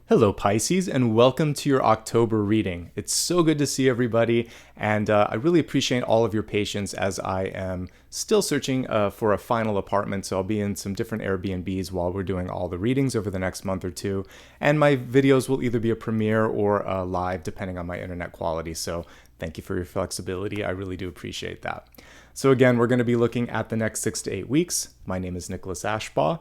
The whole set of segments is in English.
Hello Pisces, and welcome to your October reading. It's so good to see everybody, and I really appreciate all of your patience as I am still searching for a final apartment, so I'll be in some different Airbnbs while we're doing all the readings over the next month or two, and my videos will either be a premiere or a live depending on my internet quality, so thank you for your flexibility. I really do appreciate that. So again, we're going to be looking at the next 6 to 8 weeks. My name is Nicholas Ashbaugh.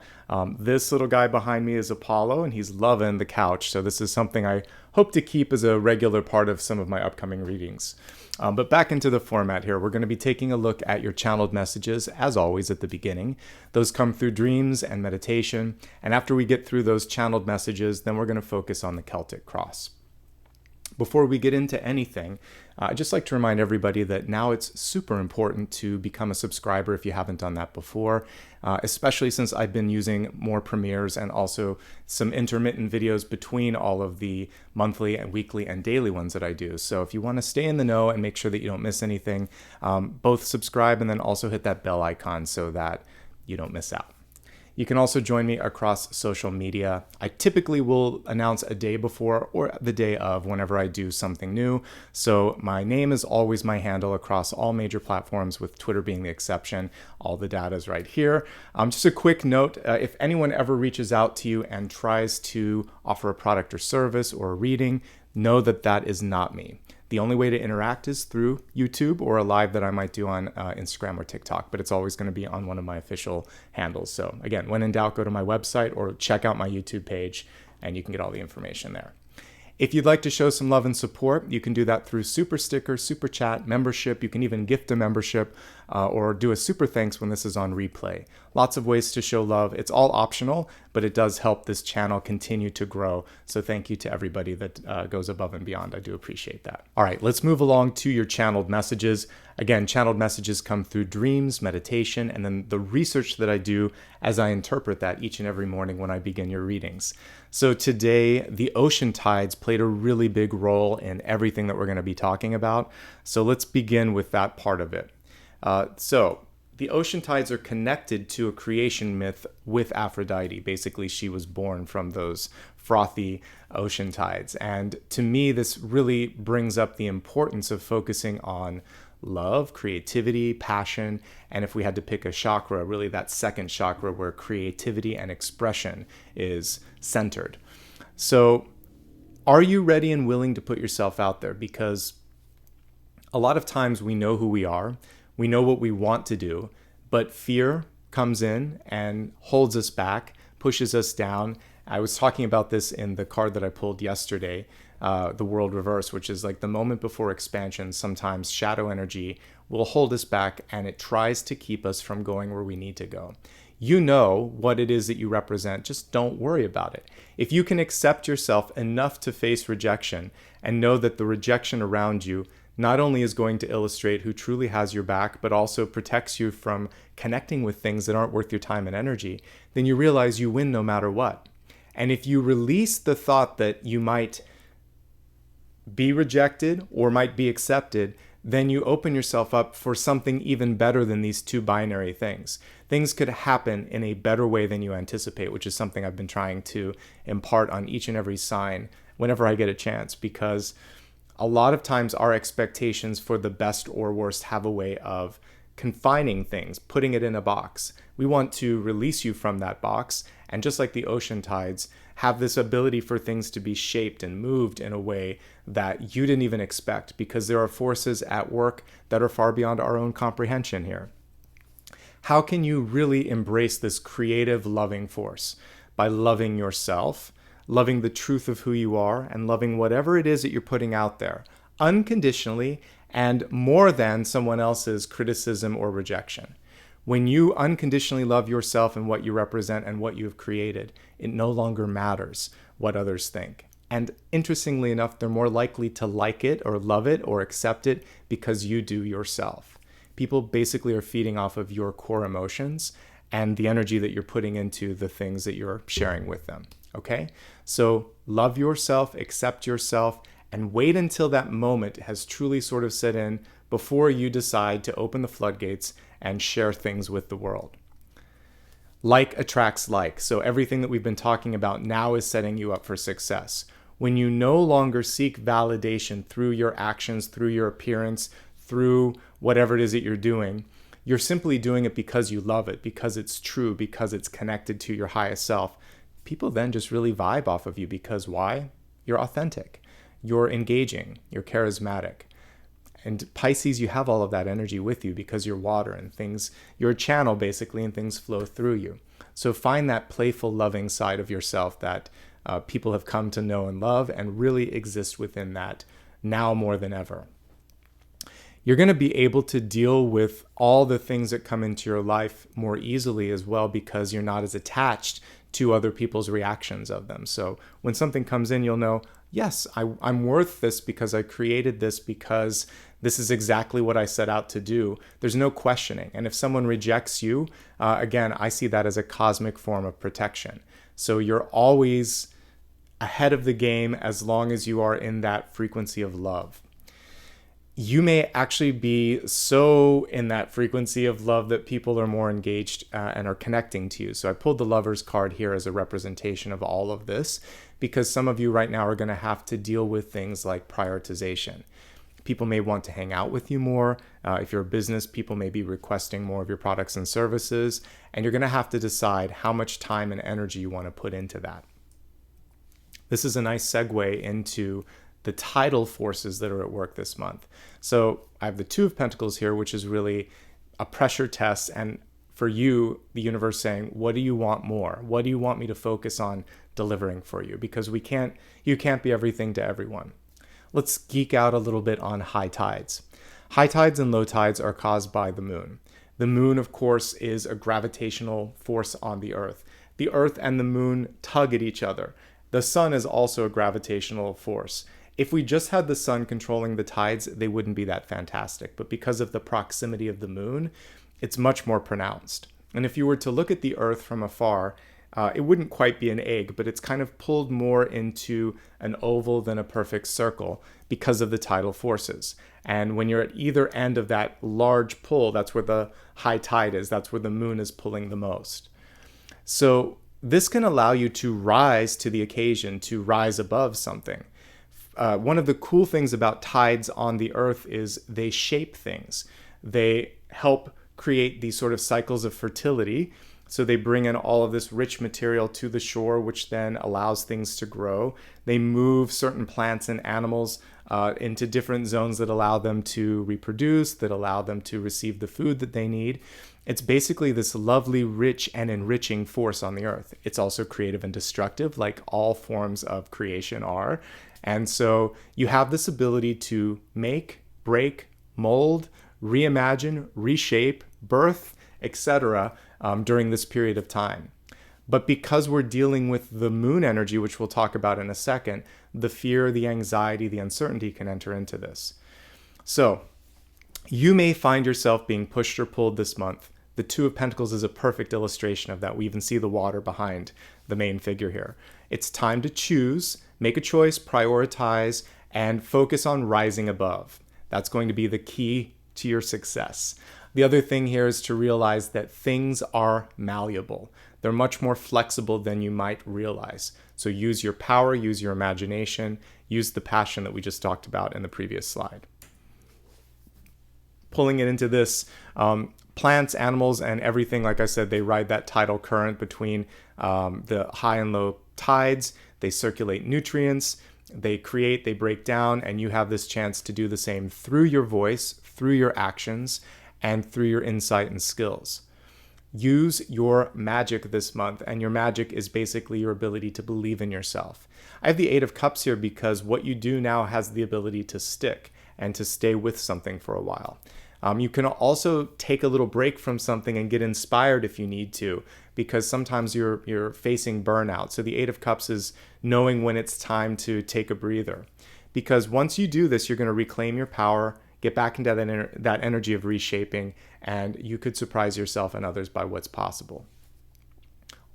This little guy behind me is Apollo, and he's loving the couch. So this is something I hope to keep as a regular part of some of my upcoming readings. But back into the format here, we're going to be taking a look at your channeled messages, as always at the beginning. Those come through dreams and meditation. And after we get through those channeled messages, then we're going to focus on the Celtic Cross. Before we get into anything, I'd just like to remind everybody that now it's super important to become a subscriber if you haven't done that before, especially since I've been using more premieres and also some intermittent videos between all of the monthly and weekly and daily ones that I do. So if you want to stay in the know and make sure that you don't miss anything, both subscribe and then also hit that bell icon so that you don't miss out. You can also join me across social media. I typically will announce a day before or the day of whenever I do something new. So my name is always my handle across all major platforms, with Twitter being the exception. All the data is right here. Just a quick note, if anyone ever reaches out to you and tries to offer a product or service or a reading, know that that is not me. The only way to interact is through YouTube or a live that I might do on Instagram or TikTok, but it's always going to be on one of my official handles. So again, when in doubt, go to my website or check out my YouTube page and you can get all the information there. If you'd like to show some love and support, you can do that through super sticker, super chat, membership. You can even gift a membership or do a super thanks when this is on replay. Lots of ways to show love. It's all optional, but it does help this channel continue to grow. So thank you to everybody that goes above and beyond. I do appreciate that. All right, let's move along to your channeled messages. Again, channeled messages come through dreams, meditation, and then the research that I do as I interpret that each and every morning when I begin your readings. So today, the ocean tides played a really big role in everything that we're going to be talking about. So let's begin with that part of it. So the ocean tides are connected to a creation myth with Aphrodite. Basically, she was born from those frothy ocean tides. And to me, this really brings up the importance of focusing on love, creativity, passion, and if we had to pick a chakra, really that second chakra where creativity and expression is centered. So are you ready and willing to put yourself out there? Because a lot of times we know who we are, we know what we want to do, but fear comes in and holds us back, pushes us down. I was talking about this in the card that I pulled yesterday, the world reverse, which is like the moment before expansion. Sometimes shadow energy will hold us back and it tries to keep us from going where we need to go. You know what it is that you represent, just don't worry about it. If you can accept yourself enough to face rejection and know that the rejection around you not only is going to illustrate who truly has your back, but also protects you from connecting with things that aren't worth your time and energy, then you realize you win no matter what. And if you release the thought that you might be rejected or might be accepted, then you open yourself up for something even better than these two binary things. Things could happen in a better way than you anticipate, which is something I've been trying to impart on each and every sign whenever I get a chance, because a lot of times our expectations for the best or worst have a way of confining things, putting it in a box. We want to release you from that box, and just like the ocean tides, have this ability for things to be shaped and moved in a way that you didn't even expect, because there are forces at work that are far beyond our own comprehension here. How can you really embrace this creative, loving force? By loving yourself, loving the truth of who you are, and loving whatever it is that you're putting out there, unconditionally and more than someone else's criticism or rejection. When you unconditionally love yourself and what you represent and what you have created, it no longer matters what others think. And interestingly enough, they're more likely to like it or love it or accept it because you do yourself. People basically are feeding off of your core emotions and the energy that you're putting into the things that you're sharing with them. Okay? So love yourself, accept yourself, and wait until that moment has truly sort of set in before you decide to open the floodgates and share things with the world. Like attracts like. So everything that we've been talking about now is setting you up for success. When you no longer seek validation through your actions, through your appearance, through whatever it is that you're doing, you're simply doing it because you love it, because it's true, because it's connected to your highest self. People then just really vibe off of you because why? You're authentic, you're engaging, you're charismatic. And Pisces, you have all of that energy with you because you're water and things, you're a channel basically, and things flow through you. So find that playful, loving side of yourself that people have come to know and love, and really exist within that now more than ever. You're going to be able to deal with all the things that come into your life more easily as well, because you're not as attached to other people's reactions of them. So when something comes in, you'll know, yes, I'm worth this because I created this, because this is exactly what I set out to do. There's no questioning. And if someone rejects you, again, I see that as a cosmic form of protection. So you're always ahead of the game as long as you are in that frequency of love. You may actually be so in that frequency of love that people are more engaged and are connecting to you. So I pulled the Lover's card here as a representation of all of this, because some of you right now are going to have to deal with things like prioritization. People may want to hang out with you more. If you're a business, people may be requesting more of your products and services, and you're going to have to decide how much time and energy you want to put into that. This is a nice segue into the tidal forces that are at work this month. So I have the Two of Pentacles here, which is really a pressure test. And for you, the universe saying, what do you want more? What do you want me to focus on delivering for you? Because you can't be everything to everyone. Let's geek out a little bit on high tides. High tides and low tides are caused by the moon. The moon, of course, is a gravitational force on the earth. The earth and the moon tug at each other. The sun is also a gravitational force. If we just had the sun controlling the tides, they wouldn't be that fantastic. But because of the proximity of the moon, it's much more pronounced. And if you were to look at the earth from afar, it wouldn't quite be an egg, but it's kind of pulled more into an oval than a perfect circle because of the tidal forces. And when you're at either end of that large pull, that's where the high tide is. That's where the moon is pulling the most. So this can allow you to rise to the occasion, to rise above something. One of the cool things about tides on the earth is they shape things. They help create these sort of cycles of fertility. So they bring in all of this rich material to the shore, which then allows things to grow. They move certain plants and animals into different zones that allow them to reproduce, that allow them to receive the food that they need. It's basically this lovely, rich, and enriching force on the earth. It's also creative and destructive, like all forms of creation are. And so you have this ability to make, break, mold, reimagine, reshape, birth, etc. During this period of time. But because we're dealing with the moon energy, which we'll talk about in a second, the fear, the anxiety, the uncertainty can enter into this. So you may find yourself being pushed or pulled this month. The Two of Pentacles is a perfect illustration of that. We even see the water behind the main figure here. It's time to choose, make a choice, prioritize, and focus on rising above. That's going to be the key to your success. The other thing here is to realize that things are malleable. They're much more flexible than you might realize. So use your power, use your imagination, use the passion that we just talked about in the previous slide. Pulling it into this, plants, animals, and everything, like I said, they ride that tidal current between the high and low tides. They circulate nutrients, they create, they break down, and you have this chance to do the same through your voice, through your actions, and through your insight and skills. Use your magic this month, and your magic is basically your ability to believe in yourself. I have the Eight of Cups here because what you do now has the ability to stick and to stay with something for a while. You can also take a little break from something and get inspired if you need to, because sometimes you're facing burnout. So the Eight of Cups is knowing when it's time to take a breather. Because once you do this, you're going to reclaim your power, get back into that energy of reshaping, and you could surprise yourself and others by what's possible.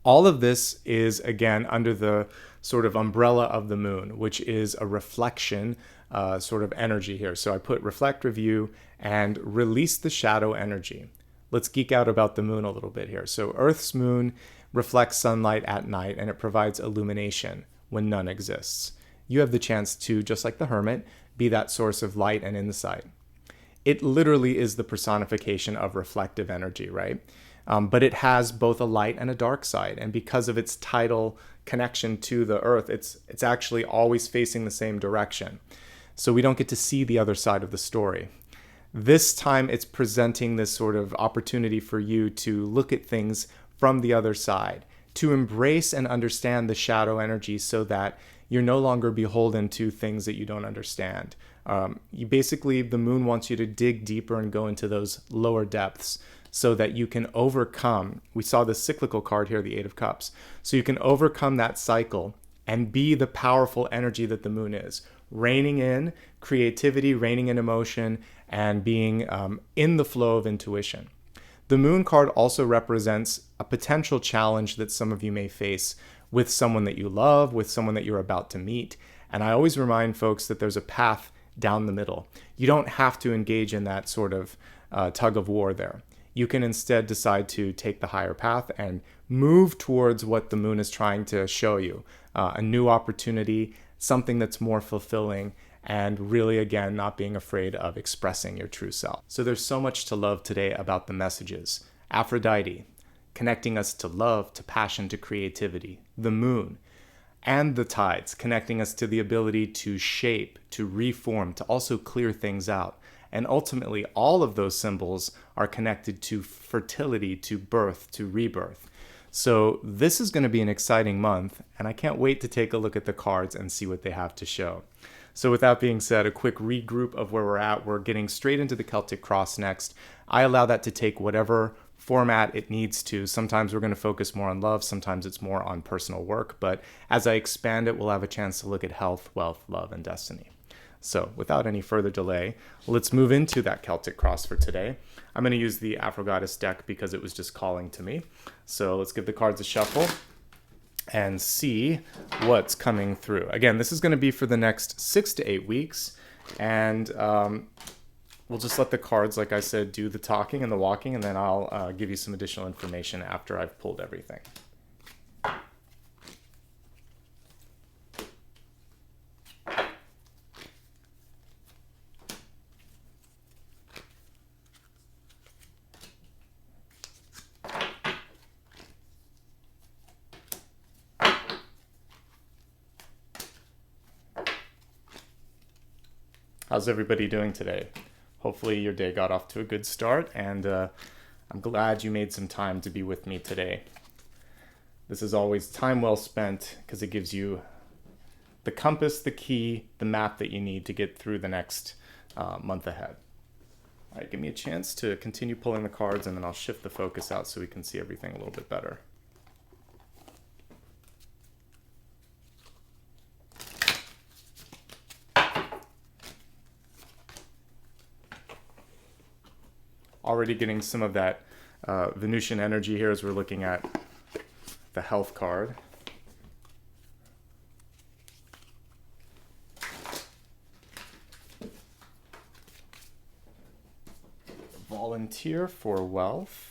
All of this is, again, under the sort of umbrella of the moon, which is a reflection sort of energy here. So I put reflect, review, and release the shadow energy. let's geek out about the moon a little bit here. So Earth's moon reflects sunlight at night, and it provides illumination when none exists. You have the chance to, just like the hermit, be that source of light and insight. It literally is the personification of reflective energy, right? But it has both a light and a dark side. And because of its tidal connection to the earth, it's actually always facing the same direction. So we don't get to see the other side of the story. This time it's presenting this sort of opportunity for you to look at things from the other side, to embrace and understand the shadow energy so that you're no longer beholden to things that you don't understand. The moon wants you to dig deeper and go into those lower depths so that you can overcome. We saw the cyclical card here, the Eight of Cups. So you can overcome that cycle and be the powerful energy that the moon is, reining in creativity, reining in emotion, and being in the flow of intuition. The moon card also represents a potential challenge that some of you may face with someone that you love, with someone that you're about to meet. And I always remind folks that there's a path down the middle. You don't have to engage in that sort of tug of war there. You can instead decide to take the higher path and move towards what the moon is trying to show you, a new opportunity, something that's more fulfilling, and really, again, not being afraid of expressing your true self. So there's so much to love today about the messages. Aphrodite, connecting us to love, to passion, to creativity. The moon and the tides, connecting us to the ability to shape, to reform, to also clear things out. And ultimately, all of those symbols are connected to fertility, to birth, to rebirth. So this is going to be an exciting month, and I can't wait to take a look at the cards and see what they have to show. So with that being said, a quick regroup of where we're at. We're getting straight into the Celtic Cross next. I allow that to take whatever format it needs to. Sometimes we're going to focus more on love, sometimes it's more on personal work, but as I expand it, we'll have a chance to look at health, wealth, love, and destiny. So without any further delay, let's move into that Celtic Cross for today. I'm going to use the Aphrodite deck because it was just calling to me. So let's give the cards a shuffle and see what's coming through. Again, this is going to be for the next 6 to 8 weeks, and we'll just let the cards, like I said, do the talking and the walking, and then I'll give you some additional information after I've pulled everything. How's everybody doing today? Hopefully your day got off to a good start, and I'm glad you made some time to be with me today. This is always time well spent because it gives you the compass, the key, the map that you need to get through the next month ahead. All right, give me a chance to continue pulling the cards, and then I'll shift the focus out so we can see everything a little bit better. Already getting some of that Venusian energy here as we're looking at the health card. Volunteer for wealth.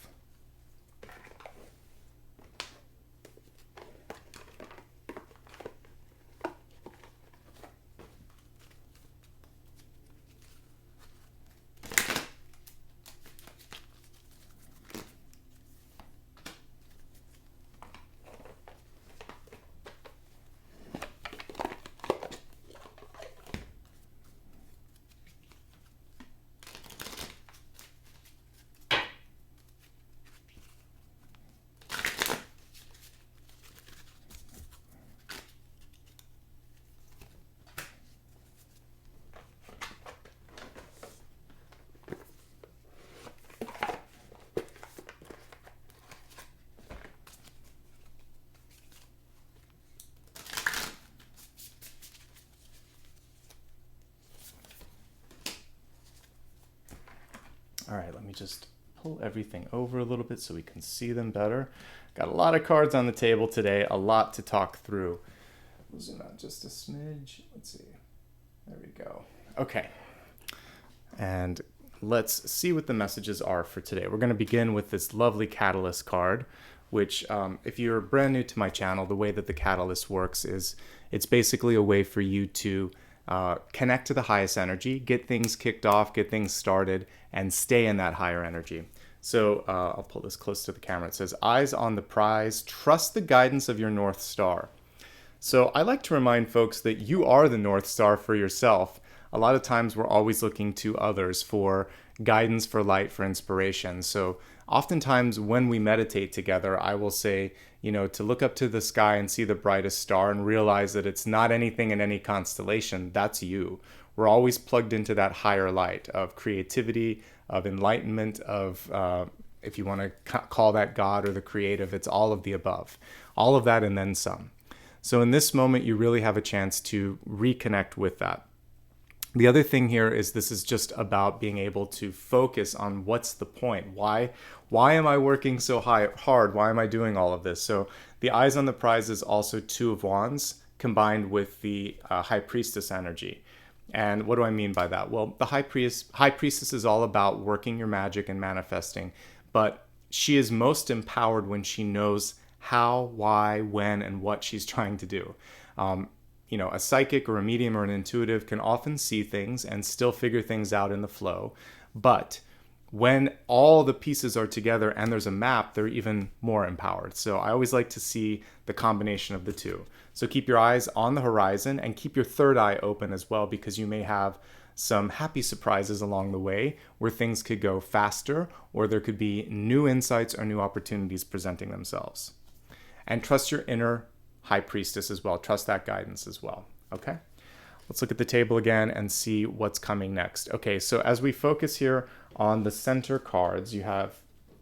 All right, let me just pull everything over a little bit so we can see them better. Got a lot of cards on the table today, a lot to talk through. We'll zoom out just a smidge. Let's see. There we go. Okay. And let's see what the messages are for today. We're going to begin with this lovely Catalyst card, which if you're brand new to my channel, the way that the Catalyst works is it's basically a way for you to connect to the highest energy, get things kicked off, get things started, and stay in that higher energy. So I'll pull this close to the camera. It says, eyes on the prize, trust the guidance of your North Star. So I like to remind folks that you are the North Star for yourself. A lot of times we're always looking to others for guidance, for light, for inspiration. So oftentimes when we meditate together, I will say, to look up to the sky and see the brightest star and realize that it's not anything in any constellation, that's you. We're always plugged into that higher light of creativity, of enlightenment, of, if you want to call that God or the creative, it's all of the above. All of that and then some. So in this moment, you really have a chance to reconnect with that. The other thing here is this is just about being able to focus on what's the point. Why am I working so hard? Why am I doing all of this? So the eyes on the prize is also Two of Wands combined with the High Priestess energy. And what do I mean by that? Well, the High Priestess is all about working your magic and manifesting, but she is most empowered when she knows how, why, when, and what she's trying to do. A psychic or a medium or an intuitive can often see things and still figure things out in the flow. But when all the pieces are together and there's a map, they're even more empowered. So I always like to see the combination of the two. So keep your eyes on the horizon and keep your third eye open as well, because you may have some happy surprises along the way where things could go faster, or there could be new insights or new opportunities presenting themselves. And trust your inner High Priestess as well. Trust that guidance as well. Okay, let's look at the table again and see what's coming next. Okay, so as we focus here on the center cards, you have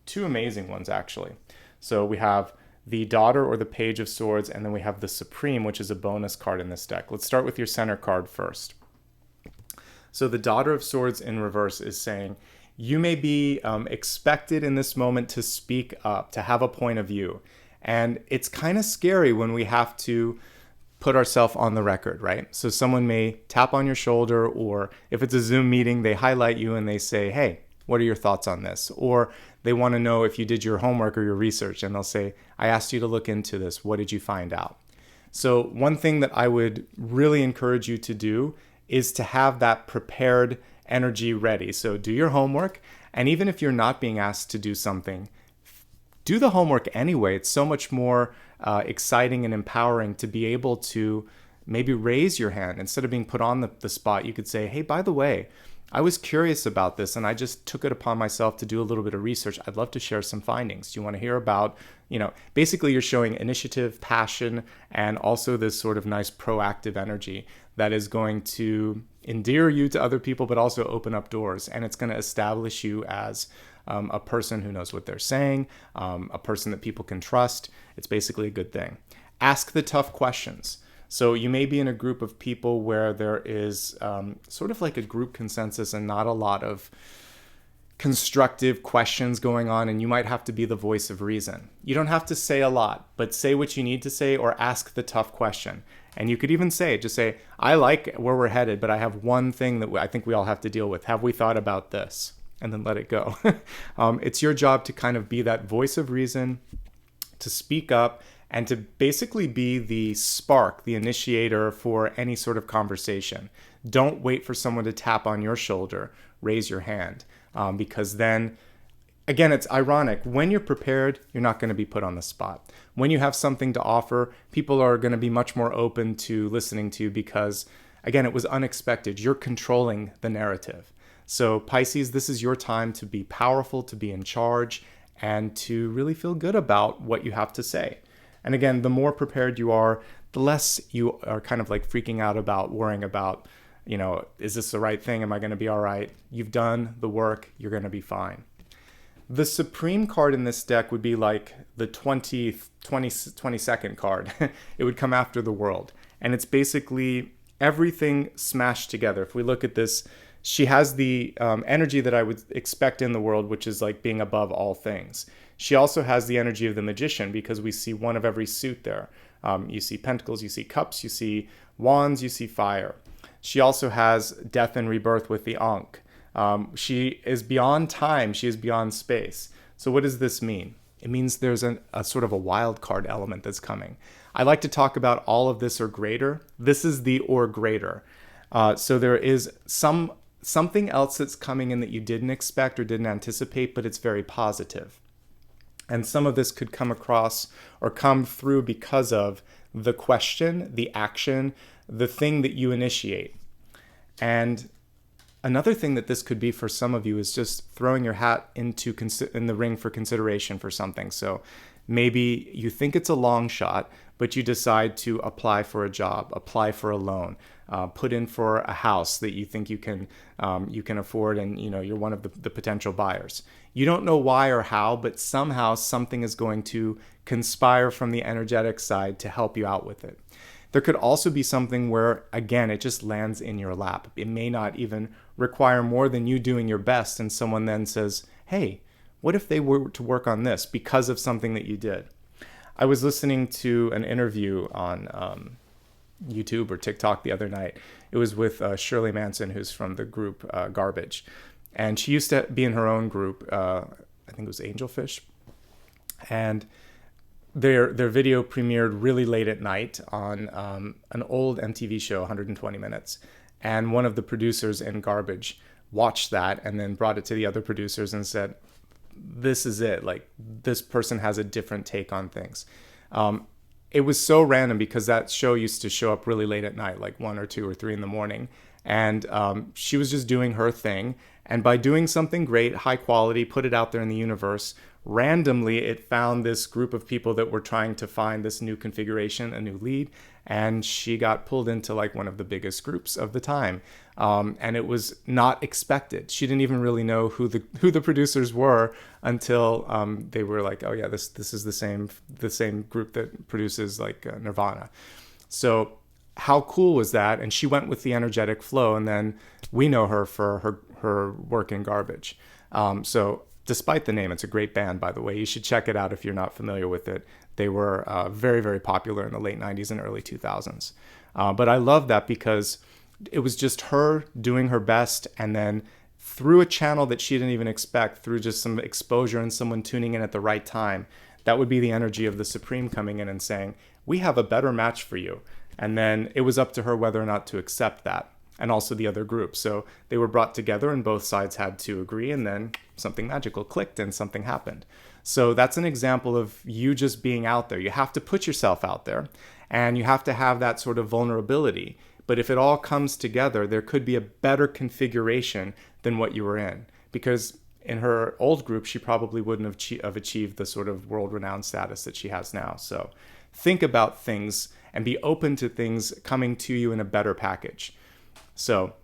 two amazing ones actually. So we have the Daughter or the Page of Swords, and then we have the Supreme, which is a bonus card in this deck. Let's start with your center card first. So the Daughter of Swords in reverse is saying, you may be expected in this moment to speak up, to have a point of view. And it's kind of scary when we have to put ourselves on the record, right? So someone may tap on your shoulder, or if it's a Zoom meeting, they highlight you and they say, hey, what are your thoughts on this? Or they want to know if you did your homework or your research, and they'll say, I asked you to look into this. What did you find out? So one thing that I would really encourage you to do is to have that prepared energy ready. So do your homework. And even if you're not being asked to do something, do the homework anyway. It's so much more exciting and empowering to be able to maybe raise your hand. Instead of being put on the spot, you could say, hey, by the way, I was curious about this and I just took it upon myself to do a little bit of research. I'd love to share some findings. Do you want to hear about, basically you're showing initiative, passion, and also this sort of nice proactive energy that is going to endear you to other people, but also open up doors. And it's going to establish you as a person who knows what they're saying, a person that people can trust. It's basically a good thing. Ask the tough questions. So you may be in a group of people where there is sort of like a group consensus and not a lot of constructive questions going on, and you might have to be the voice of reason. You don't have to say a lot, but say what you need to say or ask the tough question. And you could even just say, I like where we're headed, but I have one thing that I think we all have to deal with. Have we thought about this? And then let it go. It's your job to kind of be that voice of reason, to speak up, and to basically be the spark, the initiator for any sort of conversation. Don't wait for someone to tap on your shoulder, raise your hand, because then, again, it's ironic. When you're prepared, you're not going to be put on the spot. When you have something to offer, people are going to be much more open to listening to you because, again, it was unexpected. You're controlling the narrative. So Pisces, this is your time to be powerful, to be in charge, and to really feel good about what you have to say. And again, the more prepared you are, the less you are kind of like freaking out about, worrying about, is this the right thing? Am I going to be all right? You've done the work. You're going to be fine. The Supreme card in this deck would be like the 22nd card. It would come after the World. And it's basically everything smashed together. If we look at this, she has the energy that I would expect in the world, which is like being above all things. She also has the energy of the Magician because we see one of every suit there. You see pentacles, you see cups, you see wands, you see fire. She also has death and rebirth with the Ankh. She is beyond time. She is beyond space. So what does this mean? It means there's a sort of a wild card element that's coming. I like to talk about all of this or greater. This is the or greater. So there is something else that's coming in that you didn't expect or didn't anticipate, but it's very positive. And some of this could come across or come through because of the question, the action, the thing that you initiate. And another thing that this could be for some of you is just throwing your hat in the ring for consideration for something. So maybe you think it's a long shot, but you decide to apply for a job, apply for a loan, put in for a house that you think you can afford, and you're one of the potential buyers. You don't know why or how, but somehow something is going to conspire from the energetic side to help you out with it. There could also be something where, again, it just lands in your lap. It may not even require more than you doing your best, and someone then says, hey, what if they were to work on this because of something that you did? I was listening to an interview on YouTube or TikTok the other night. It was with Shirley Manson, who's from the group Garbage. And she used to be in her own group, I think it was Angelfish. And their video premiered really late at night on an old MTV show, 120 Minutes. And one of the producers in Garbage watched that and then brought it to the other producers and said, this is it. Like, this person has a different take on things. It was so random because that show used to show up really late at night, like 1 or 2 or 3 in the morning. And she was just doing her thing. And by doing something great, high quality, put it out there in the universe, randomly it found this group of people that were trying to find this new configuration, a new lead. And she got pulled into like one of the biggest groups of the time. And it was not expected. She didn't even really know who the producers were until they were like, oh yeah, this is the same group that produces like Nirvana. So how cool was that? And she went with the energetic flow, and then we know her for her work in Garbage. So despite the name, it's a great band, by the way. You should check it out if you're not familiar with it. They were very, very popular in the late 90s and early 2000s. But I love that because it was just her doing her best, and then through a channel that she didn't even expect, through just some exposure and someone tuning in at the right time, that would be the energy of the Supreme coming in and saying, we have a better match for you. And then it was up to her whether or not to accept that, and also the other group. So they were brought together and both sides had to agree, and then something magical clicked and something happened. So that's an example of you just being out there. You have to put yourself out there, and you have to have that sort of vulnerability. But if it all comes together, there could be a better configuration than what you were in. Because in her old group, she probably wouldn't have achieved the sort of world-renowned status that she has now. So think about things and be open to things coming to you in a better package. So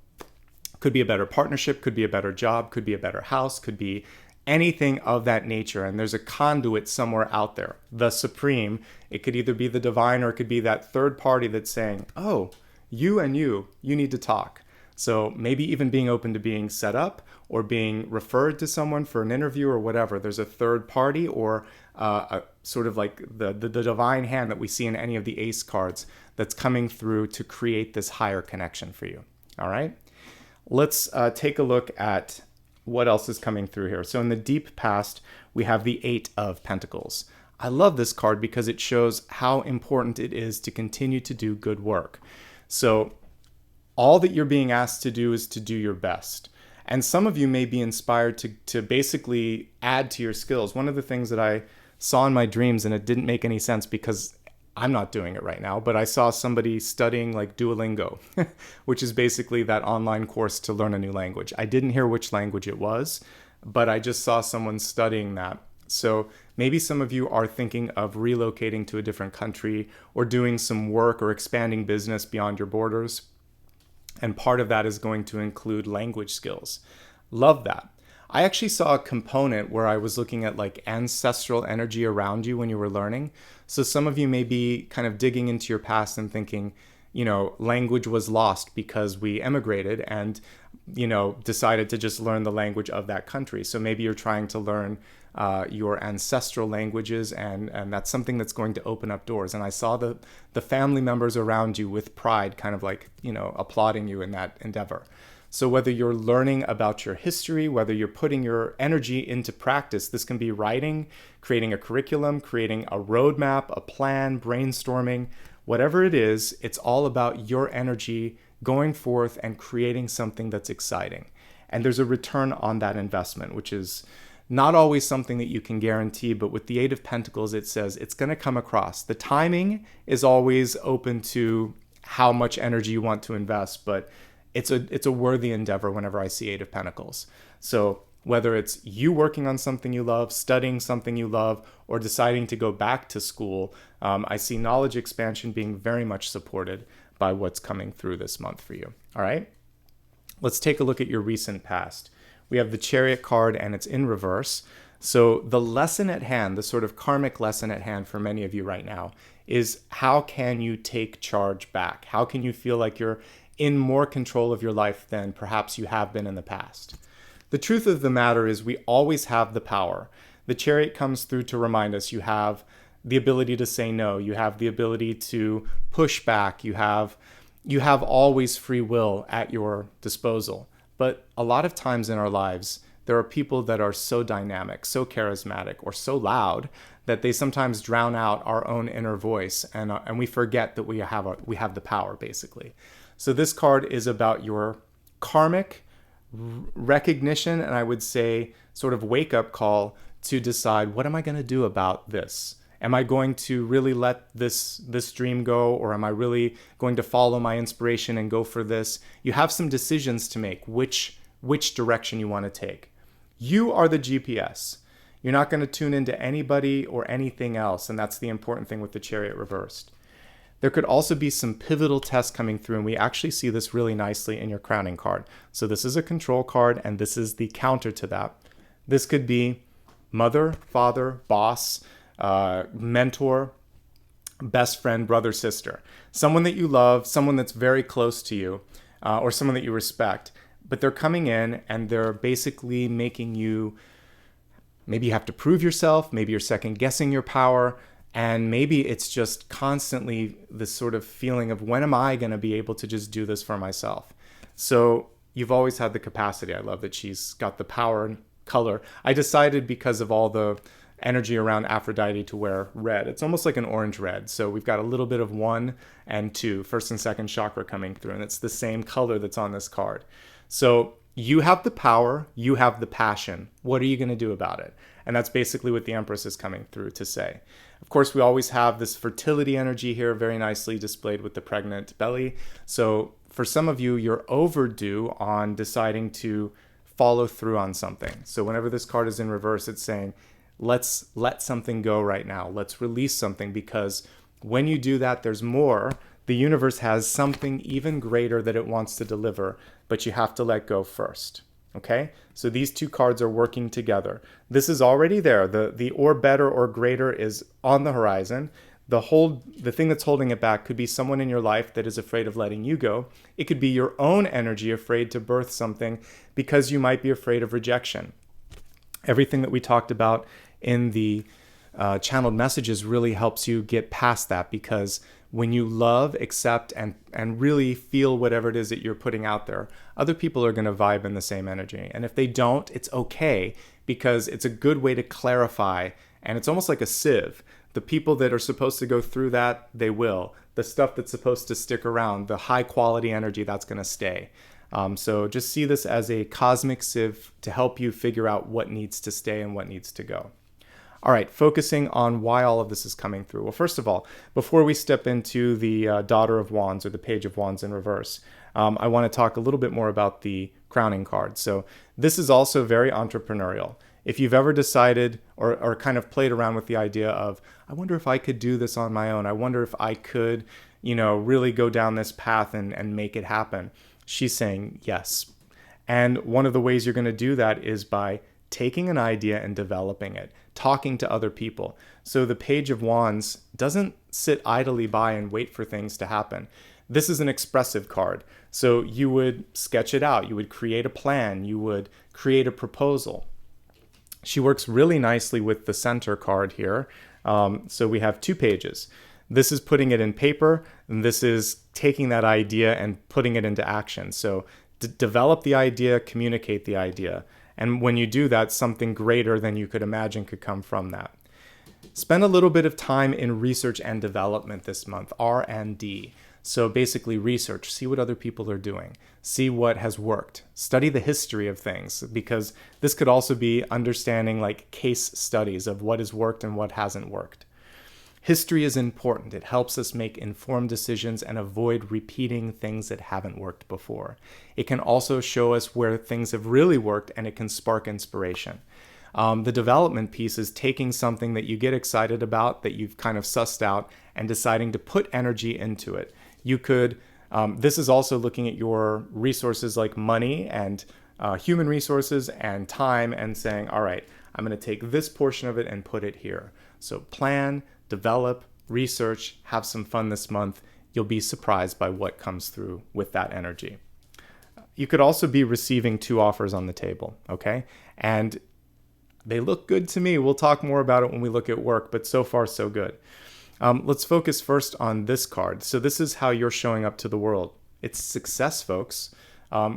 could be a better partnership, could be a better job, could be a better house, could be anything of that nature. And there's a conduit somewhere out there, the Supreme. It could either be the divine, or it could be that third party that's saying, oh, you and you need to talk. So maybe even being open to being set up or being referred to someone for an interview or whatever. There's a third party, or a sort of like the divine hand that we see in any of the ace cards that's coming through to create this higher connection for you. All right, let's take a look at what else is coming through here. So in the deep past, we have the 8 of Pentacles. I love this card because it shows how important it is to continue to do good work. So all that you're being asked to do is to do your best. And some of you may be inspired to basically add to your skills. One of the things that I saw in my dreams, and it didn't make any sense because I'm not doing it right now, but I saw somebody studying like Duolingo, which is basically that online course to learn a new language. I didn't hear which language it was, but I just saw someone studying that. So maybe some of you are thinking of relocating to a different country or doing some work or expanding business beyond your borders. And part of that is going to include language skills. Love that. I actually saw a component where I was looking at like ancestral energy around you when you were learning. So some of you may be kind of digging into your past and thinking, language was lost because we emigrated and, decided to just learn the language of that country. So maybe you're trying to learn your ancestral languages, and that's something that's going to open up doors. And I saw the family members around you with pride kind of like, applauding you in that endeavor. So whether you're learning about your history, whether you're putting your energy into practice, this can be writing, creating a curriculum, creating a roadmap, a plan, brainstorming, whatever it is, it's all about your energy going forth and creating something that's exciting. And there's a return on that investment, which is not always something that you can guarantee, but with the Eight of Pentacles, it says it's going to come across. The timing is always open to how much energy you want to invest, but it's a worthy endeavor whenever I see Eight of Pentacles. So whether it's you working on something you love, studying something you love, or deciding to go back to school, I see knowledge expansion being very much supported by what's coming through this month for you. All right, let's take a look at your recent past. We have the Chariot card and it's in reverse. So the lesson at hand, the sort of karmic lesson at hand for many of you right now is how can you take charge back? How can you feel like you're in more control of your life than perhaps you have been in the past? The truth of the matter is we always have the power. The Chariot comes through to remind us you have the ability to say no. You have the ability to push back. You have always free will at your disposal. But a lot of times in our lives, there are people that are so dynamic, so charismatic, or so loud that they sometimes drown out our own inner voice, and we forget that we have the power, basically. So this card is about your karmic recognition, and I would say sort of wake-up call to decide, what am I going to do about this? Am I going to really let this dream go, or am I really going to follow my inspiration and go for this? You have some decisions to make, which direction you want to take. You are the GPS. You're not going to tune into anybody or anything else, and that's the important thing with the Chariot reversed. There could also be some pivotal tests coming through, and we actually see this really nicely in your crowning card. So this is a control card, and this is the counter to that. This could be mother, father, boss, mentor, best friend, brother, sister, someone that you love, someone that's very close to you, or someone that you respect, but they're coming in and they're basically making you, maybe you have to prove yourself, maybe you're second guessing your power, and maybe it's just constantly this sort of feeling of, when am I going to be able to just do this for myself? So you've always had the capacity. I love that she's got the power and color. I decided, because of all the energy around Aphrodite, to wear red. It's almost like an orange red. So we've got a little bit of 1 and 2, first and second chakra coming through, and it's the same color that's on this card. So you have the power, you have the passion. What are you going to do about it? And that's basically what the Empress is coming through to say. Of course, we always have this fertility energy here, very nicely displayed with the pregnant belly. So for some of you, you're overdue on deciding to follow through on something. So whenever this card is in reverse, it's saying, let's let something go right now. Let's release something, because when you do that, there's more. The universe has something even greater that it wants to deliver, but you have to let go first. Okay? So these two cards are working together. This is already there. The or better or greater is on the horizon. The thing that's holding it back could be someone in your life that is afraid of letting you go. It could be your own energy afraid to birth something because you might be afraid of rejection. Everything that we talked about in the channeled messages really helps you get past that, because when you love, accept, and really feel whatever it is that you're putting out there, other people are going to vibe in the same energy. And if they don't, it's okay, because it's a good way to clarify, and it's almost like a sieve. The people that are supposed to go through that, they will. The stuff that's supposed to stick around, the high quality energy, that's going to stay. So just see this as a cosmic sieve to help you figure out what needs to stay and what needs to go. All right, focusing on why all of this is coming through. Well, first of all, before we step into the Daughter of Wands, or the Page of Wands in reverse, I want to talk a little bit more about the crowning card. So this is also very entrepreneurial. If you've ever decided or kind of played around with the idea of, I wonder if I could do this on my own. I wonder if I could, really go down this path and make it happen. She's saying yes. And one of the ways you're going to do that is by taking an idea and developing it, talking to other people. So the Page of Wands doesn't sit idly by and wait for things to happen. This is an expressive card. So you would sketch it out. You would create a plan. You would create a proposal. She works really nicely with the center card here. So we have 2 pages. This is putting it in paper, and this is taking that idea and putting it into action. So develop the idea, communicate the idea. And when you do that, something greater than you could imagine could come from that. Spend a little bit of time in research and development this month, R&D. So basically research, see what other people are doing, see what has worked, study the history of things, because this could also be understanding like case studies of what has worked and what hasn't worked. History is important. It helps us make informed decisions and avoid repeating things that haven't worked before. It can also show us where things have really worked, and it can spark inspiration. The development piece is taking something that you get excited about, that you've kind of sussed out, and deciding to put energy into it. You could, this is also looking at your resources like money and human resources and time, and saying, all right, I'm going to take this portion of it and put it here. So plan, develop, research, have some fun this month. You'll be surprised by what comes through with that energy. You could also be receiving 2 offers on the table, okay? And they look good to me. We'll talk more about it when we look at work, but so far so good. Let's focus first on this card. So this is how you're showing up to the world. It's success, folks.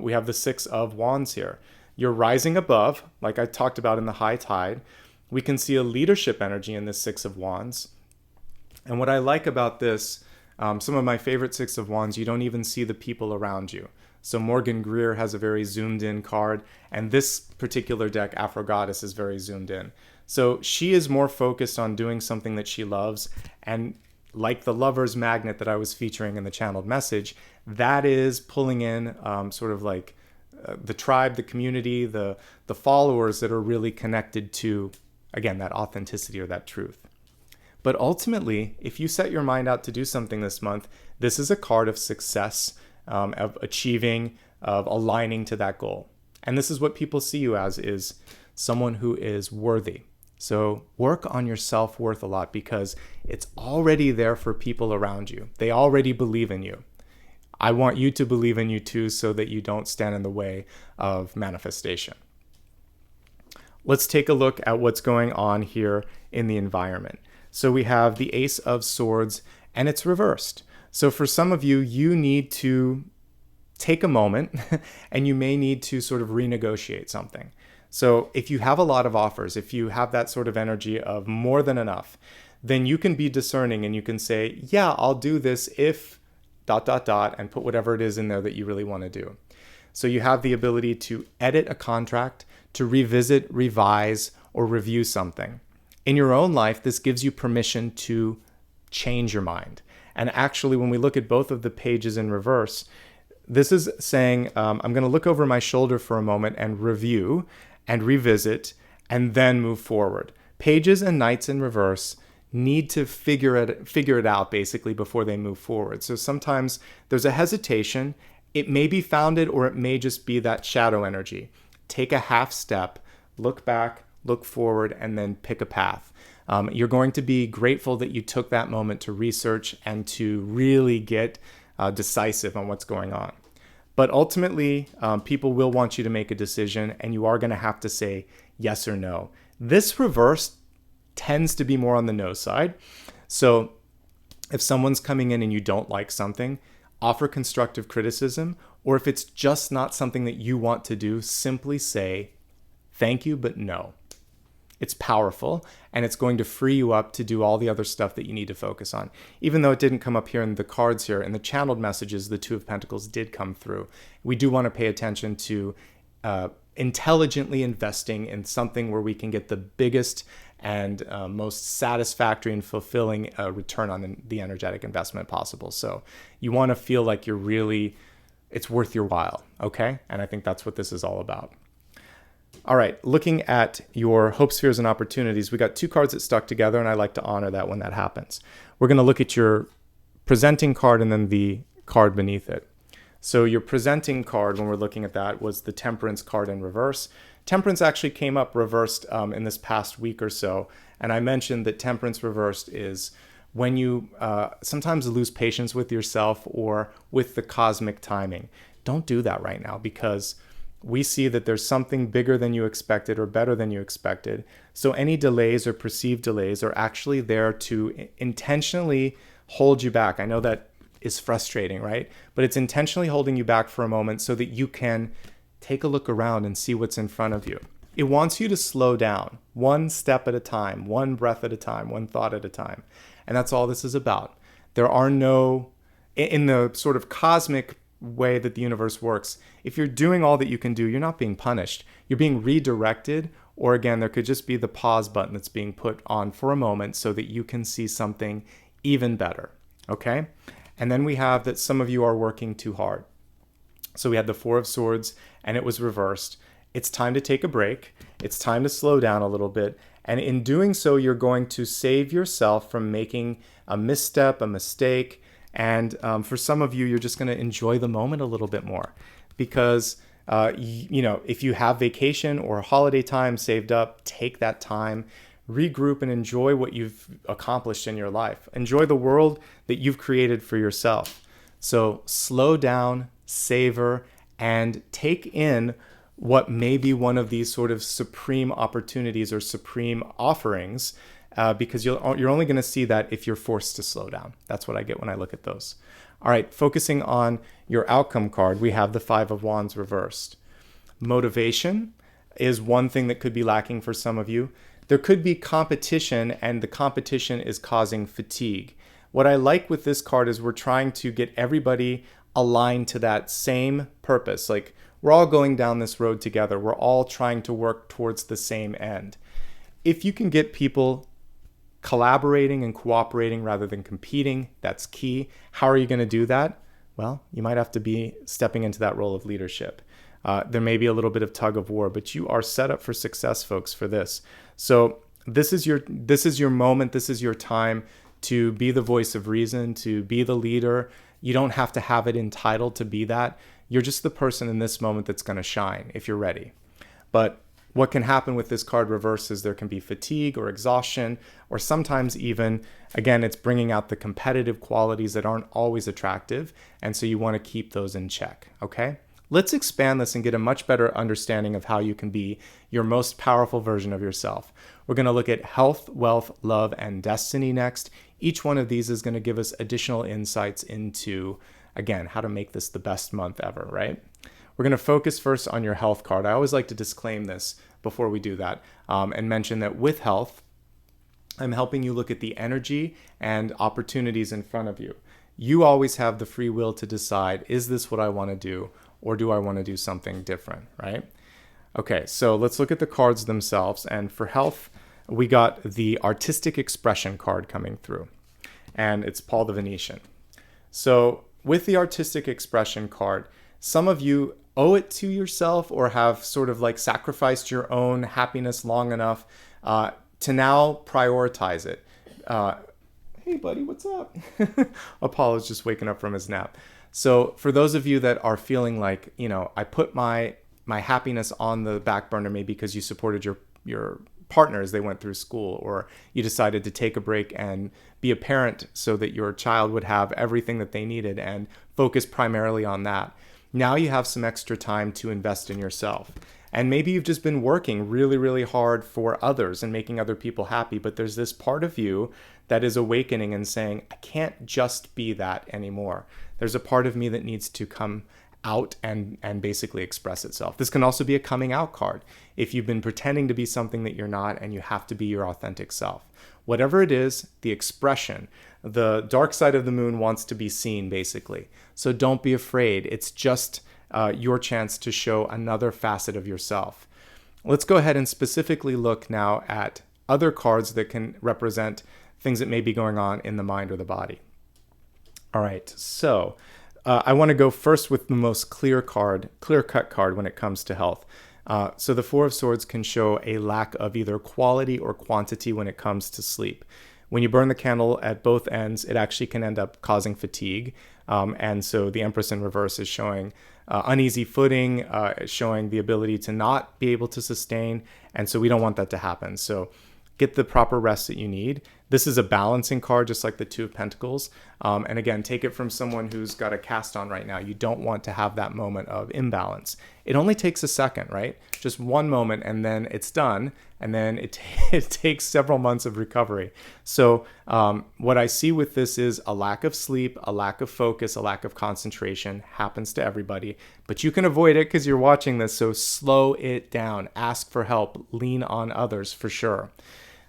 We have the 6 of Wands here. You're rising above, like I talked about in the high tide. We can see a leadership energy in this 6 of Wands. And what I like about this, some of my favorite 6 of Wands, you don't even see the people around you. So Morgan Greer has a very zoomed in card, and this particular deck, Afro Goddess, is very zoomed in. So she is more focused on doing something that she loves, and like the lover's magnet that I was featuring in the channeled message, that is pulling in sort of like the tribe, the community, the followers that are really connected to, again, that authenticity or that truth. But ultimately, if you set your mind out to do something this month, this is a card of success, of achieving, of aligning to that goal. And this is what people see you as, is someone who is worthy. So work on your self-worth a lot, because it's already there for people around you. They already believe in you. I want you to believe in you too, so that you don't stand in the way of manifestation. Let's take a look at what's going on here in the environment. So we have the Ace of Swords, and it's reversed. So for some of you, you need to take a moment and you may need to sort of renegotiate something. So if you have a lot of offers, if you have that sort of energy of more than enough, then you can be discerning and you can say, yeah, I'll do this if ... and put whatever it is in there that you really want to do. So you have the ability to edit a contract, to revisit, revise, or review something. In your own life, this gives you permission to change your mind. And actually, when we look at both of the pages in reverse, this is saying, I'm going to look over my shoulder for a moment and review and revisit and then move forward. Pages and knights in reverse need to figure it out basically before they move forward. So sometimes there's a hesitation. It may be founded, or it may just be that shadow energy. Take a half step, look back, look forward, and then pick a path. You're going to be grateful that you took that moment to research and to really get decisive on what's going on. But ultimately, people will want you to make a decision, and you are going to have to say yes or no. This reverse tends to be more on the no side. So if someone's coming in and you don't like something, offer constructive criticism, or if it's just not something that you want to do, simply say, thank you, but no. It's powerful, and it's going to free you up to do all the other stuff that you need to focus on. Even though it didn't come up here in the cards here, in the channeled messages, the Two of Pentacles did come through. We do want to pay attention to intelligently investing in something where we can get the biggest and most satisfactory and fulfilling return on the energetic investment possible. So you want to feel like it's worth your while, okay? And I think that's what this is all about. All right, looking at your hope spheres and opportunities, we got 2 cards that stuck together, and I like to honor that when that happens. We're going to look at your presenting card and then the card beneath it. So your presenting card, when we're looking at that, was the Temperance card in reverse. Temperance actually came up reversed in this past week or so, and I mentioned that Temperance reversed is when you sometimes lose patience with yourself or with the cosmic timing. Don't do that right now, because we see that there's something bigger than you expected or better than you expected. So any delays or perceived delays are actually there to intentionally hold you back. I know that is frustrating, right? But it's intentionally holding you back for a moment so that you can take a look around and see what's in front of you. It wants you to slow down, one step at a time, one breath at a time, one thought at a time. And that's all this is about. There are no, in the sort of cosmic way that the universe works, if you're doing all that you can do, you're not being punished. You're being redirected, or again, there could just be the pause button that's being put on for a moment so that you can see something even better, okay? And then we have that some of you are working too hard. So we had the Four of Swords and it was reversed. It's time to take a break. It's time to slow down a little bit. And in doing so, you're going to save yourself from making a misstep, a mistake. And for some of you, you're just going to enjoy the moment a little bit more because, if you have vacation or holiday time saved up, take that time, regroup and enjoy what you've accomplished in your life. Enjoy the world that you've created for yourself. So slow down, savor, and take in what may be one of these sort of supreme opportunities or supreme offerings, because you're only going to see that if you're forced to slow down. That's what I get when I look at those. All right, focusing on your outcome card, we have the Five of Wands reversed. Motivation is one thing that could be lacking for some of you. There could be competition, and the competition is causing fatigue. What I like with this card is we're trying to get everybody aligned to that same purpose. Like, we're all going down this road together. We're all trying to work towards the same end. If you can get people collaborating and cooperating rather than competing, that's key. How are you going to do that? Well, you might have to be stepping into that role of leadership. There may be a little bit of tug of war, but you are set up for success, folks, for this. So this is your moment. This is your time to be the voice of reason, to be the leader. You don't have to have it entitled to be that. You're just the person in this moment that's going to shine if you're ready. But what can happen with this card reverse is there can be fatigue or exhaustion, or sometimes even, again, it's bringing out the competitive qualities that aren't always attractive. And so you want to keep those in check, okay? Let's expand this and get a much better understanding of how you can be your most powerful version of yourself. We're going to look at health, wealth, love, and destiny next. Each one of these is going to give us additional insights into, again, how to make this the best month ever, right? We're going to focus first on your health card. I always like to disclaim this before we do that and mention that with health, I'm helping you look at the energy and opportunities in front of you. You always have the free will to decide, is this what I want to do, or do I want to do something different, right? Okay, so let's look at the cards themselves. And for health, we got the artistic expression card coming through, and it's Paul the Venetian. So with the artistic expression card, some of you owe it to yourself or have sort of like sacrificed your own happiness long enough to now prioritize it. Hey buddy, what's up? Apollo's just waking up from his nap. So for those of you that are feeling like, I put my happiness on the back burner, maybe because you supported your partner as they went through school, or you decided to take a break and be a parent so that your child would have everything that they needed and focus primarily on that. Now you have some extra time to invest in yourself. And maybe you've just been working really, really hard for others and making other people happy, but there's this part of you that is awakening and saying, I can't just be that anymore. There's a part of me that needs to come out and basically express itself. This can also be a coming out card. If you've been pretending to be something that you're not and you have to be your authentic self. Whatever it is, the expression, the dark side of the moon wants to be seen, basically. So don't be afraid. It's just your chance to show another facet of yourself. Let's go ahead and specifically look now at other cards that can represent things that may be going on in the mind or the body. All right, so I want to go first with the most clear-cut card when it comes to health. So the Four of Swords can show a lack of either quality or quantity when it comes to sleep. When you burn the candle at both ends, it actually can end up causing fatigue. And so the Empress in reverse is showing uneasy footing, showing the ability to not be able to sustain. And so we don't want that to happen. So get the proper rest that you need. This is a balancing card, just like the Two of Pentacles. And again, take it from someone who's got a cast on right now. You don't want to have that moment of imbalance. It only takes a second, right? Just one moment, and then it's done. And then it takes several months of recovery. So what I see with this is a lack of sleep, a lack of focus, a lack of concentration happens to everybody. But you can avoid it because you're watching this. So slow it down. Ask for help. Lean on others for sure.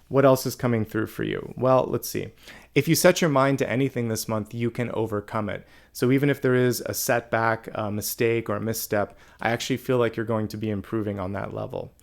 What else is coming through for you? Well, let's see. If you set your mind to anything this month, you can overcome it. So even if there is a setback, a mistake, or a misstep, I actually feel like you're going to be improving on that level.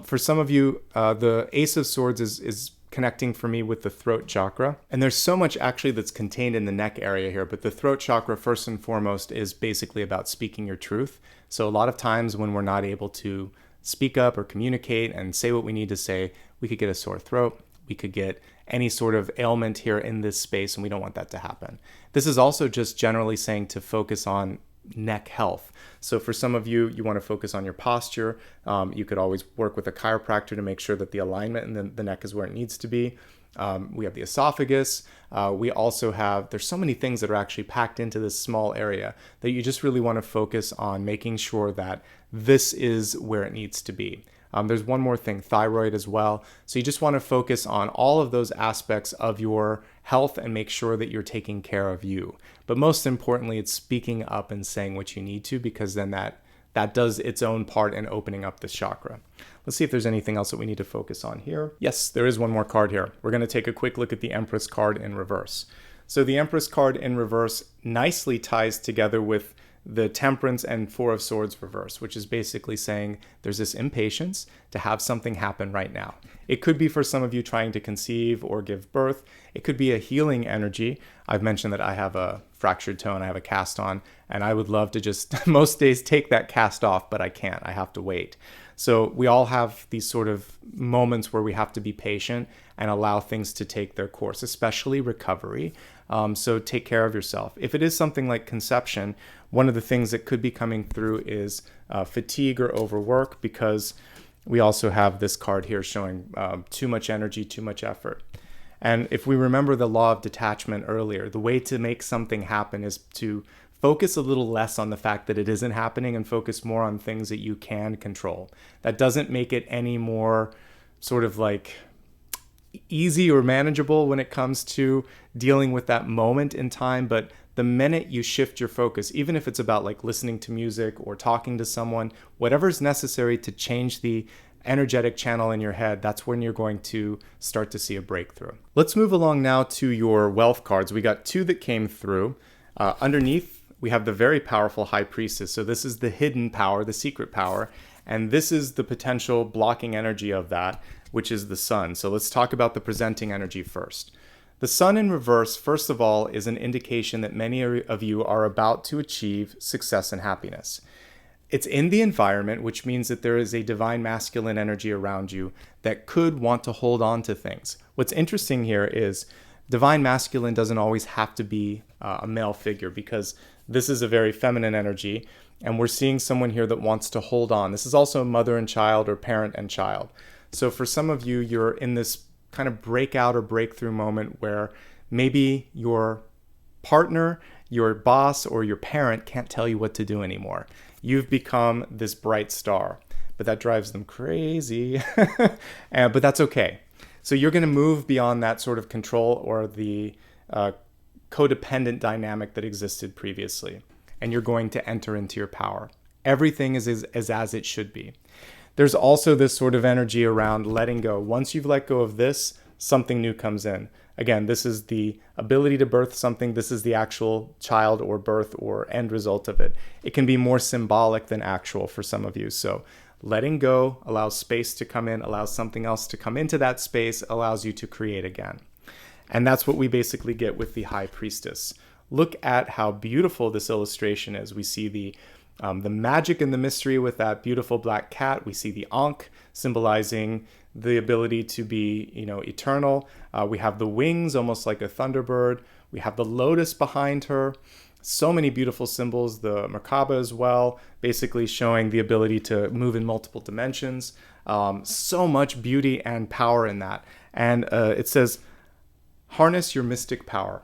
For some of you, the Ace of Swords is connecting for me with the throat chakra. And there's so much actually that's contained in the neck area here, but the throat chakra, first and foremost, is basically about speaking your truth. So a lot of times when we're not able to speak up or communicate and say what we need to say, we could get a sore throat. We could get any sort of ailment here in this space, and we don't want that to happen. This is also just generally saying to focus on neck health. So for some of you, you want to focus on your posture. You could always work with a chiropractor to make sure that the alignment in the neck is where it needs to be. We have the esophagus. We also have, there's so many things that are actually packed into this small area that you just really want to focus on making sure that this is where it needs to be. There's one more thing, thyroid as well. So you just want to focus on all of those aspects of your health and make sure that you're taking care of you. But most importantly, it's speaking up and saying what you need to, because then that does its own part in opening up this chakra. Let's see if there's anything else that we need to focus on here. Yes, there is one more card here. We're going to take a quick look at the Empress card in reverse. So the Empress card in reverse nicely ties together with the Temperance and Four of Swords reverse, which is basically saying there's this impatience to have something happen right now. It could be for some of you trying to conceive or give birth. It could be a healing energy. I've mentioned that I have a fractured toe and I have a cast on, and I would love to just most days take that cast off, but I can't. I have to wait. So we all have these sort of moments where we have to be patient and allow things to take their course, especially recovery. So take care of yourself. If it is something like conception, one of the things that could be coming through is fatigue or overwork, because we also have this card here showing too much energy, too much effort. And if we remember the law of detachment earlier, the way to make something happen is to focus a little less on the fact that it isn't happening and focus more on things that you can control. That doesn't make it any more sort of like easy or manageable when it comes to dealing with that moment in time, but the minute you shift your focus, even if it's about like listening to music or talking to someone, whatever's necessary to change the energetic channel in your head, that's when you're going to start to see a breakthrough. Let's move along now to your wealth cards. We got two that came through. Underneath, we have the very powerful High Priestess. So this is the hidden power, the secret power, and this is the potential blocking energy of that, which is the Sun. So let's talk about the presenting energy first. The Sun in reverse, first of all, is an indication that many of you are about to achieve success and happiness. It's in the environment, which means that there is a divine masculine energy around you that could want to hold on to things. What's interesting here is divine masculine doesn't always have to be a male figure, because this is a very feminine energy, and we're seeing someone here that wants to hold on. This is also mother and child or parent and child. So for some of you, you're in this kind of breakout or breakthrough moment where maybe your partner, your boss, or your parent can't tell you what to do anymore. You've become this bright star, but that drives them crazy, but that's okay. So you're going to move beyond that sort of control or the codependent dynamic that existed previously, and you're going to enter into your power. Everything is as it should be. There's also this sort of energy around letting go. Once you've let go of this, something new comes in. Again, this is the ability to birth something. This is the actual child or birth or end result of it. It can be more symbolic than actual for some of you. So letting go allows space to come in, allows something else to come into that space, allows you to create again. And that's what we basically get with the High Priestess. Look at how beautiful this illustration is. We see the magic and the mystery with that beautiful black cat. We see the Ankh symbolizing the ability to be, eternal. We have the wings, almost like a thunderbird. We have the lotus behind her. So many beautiful symbols. The Merkaba as well, basically showing the ability to move in multiple dimensions. So much beauty and power in that. And it says, Harness your mystic power.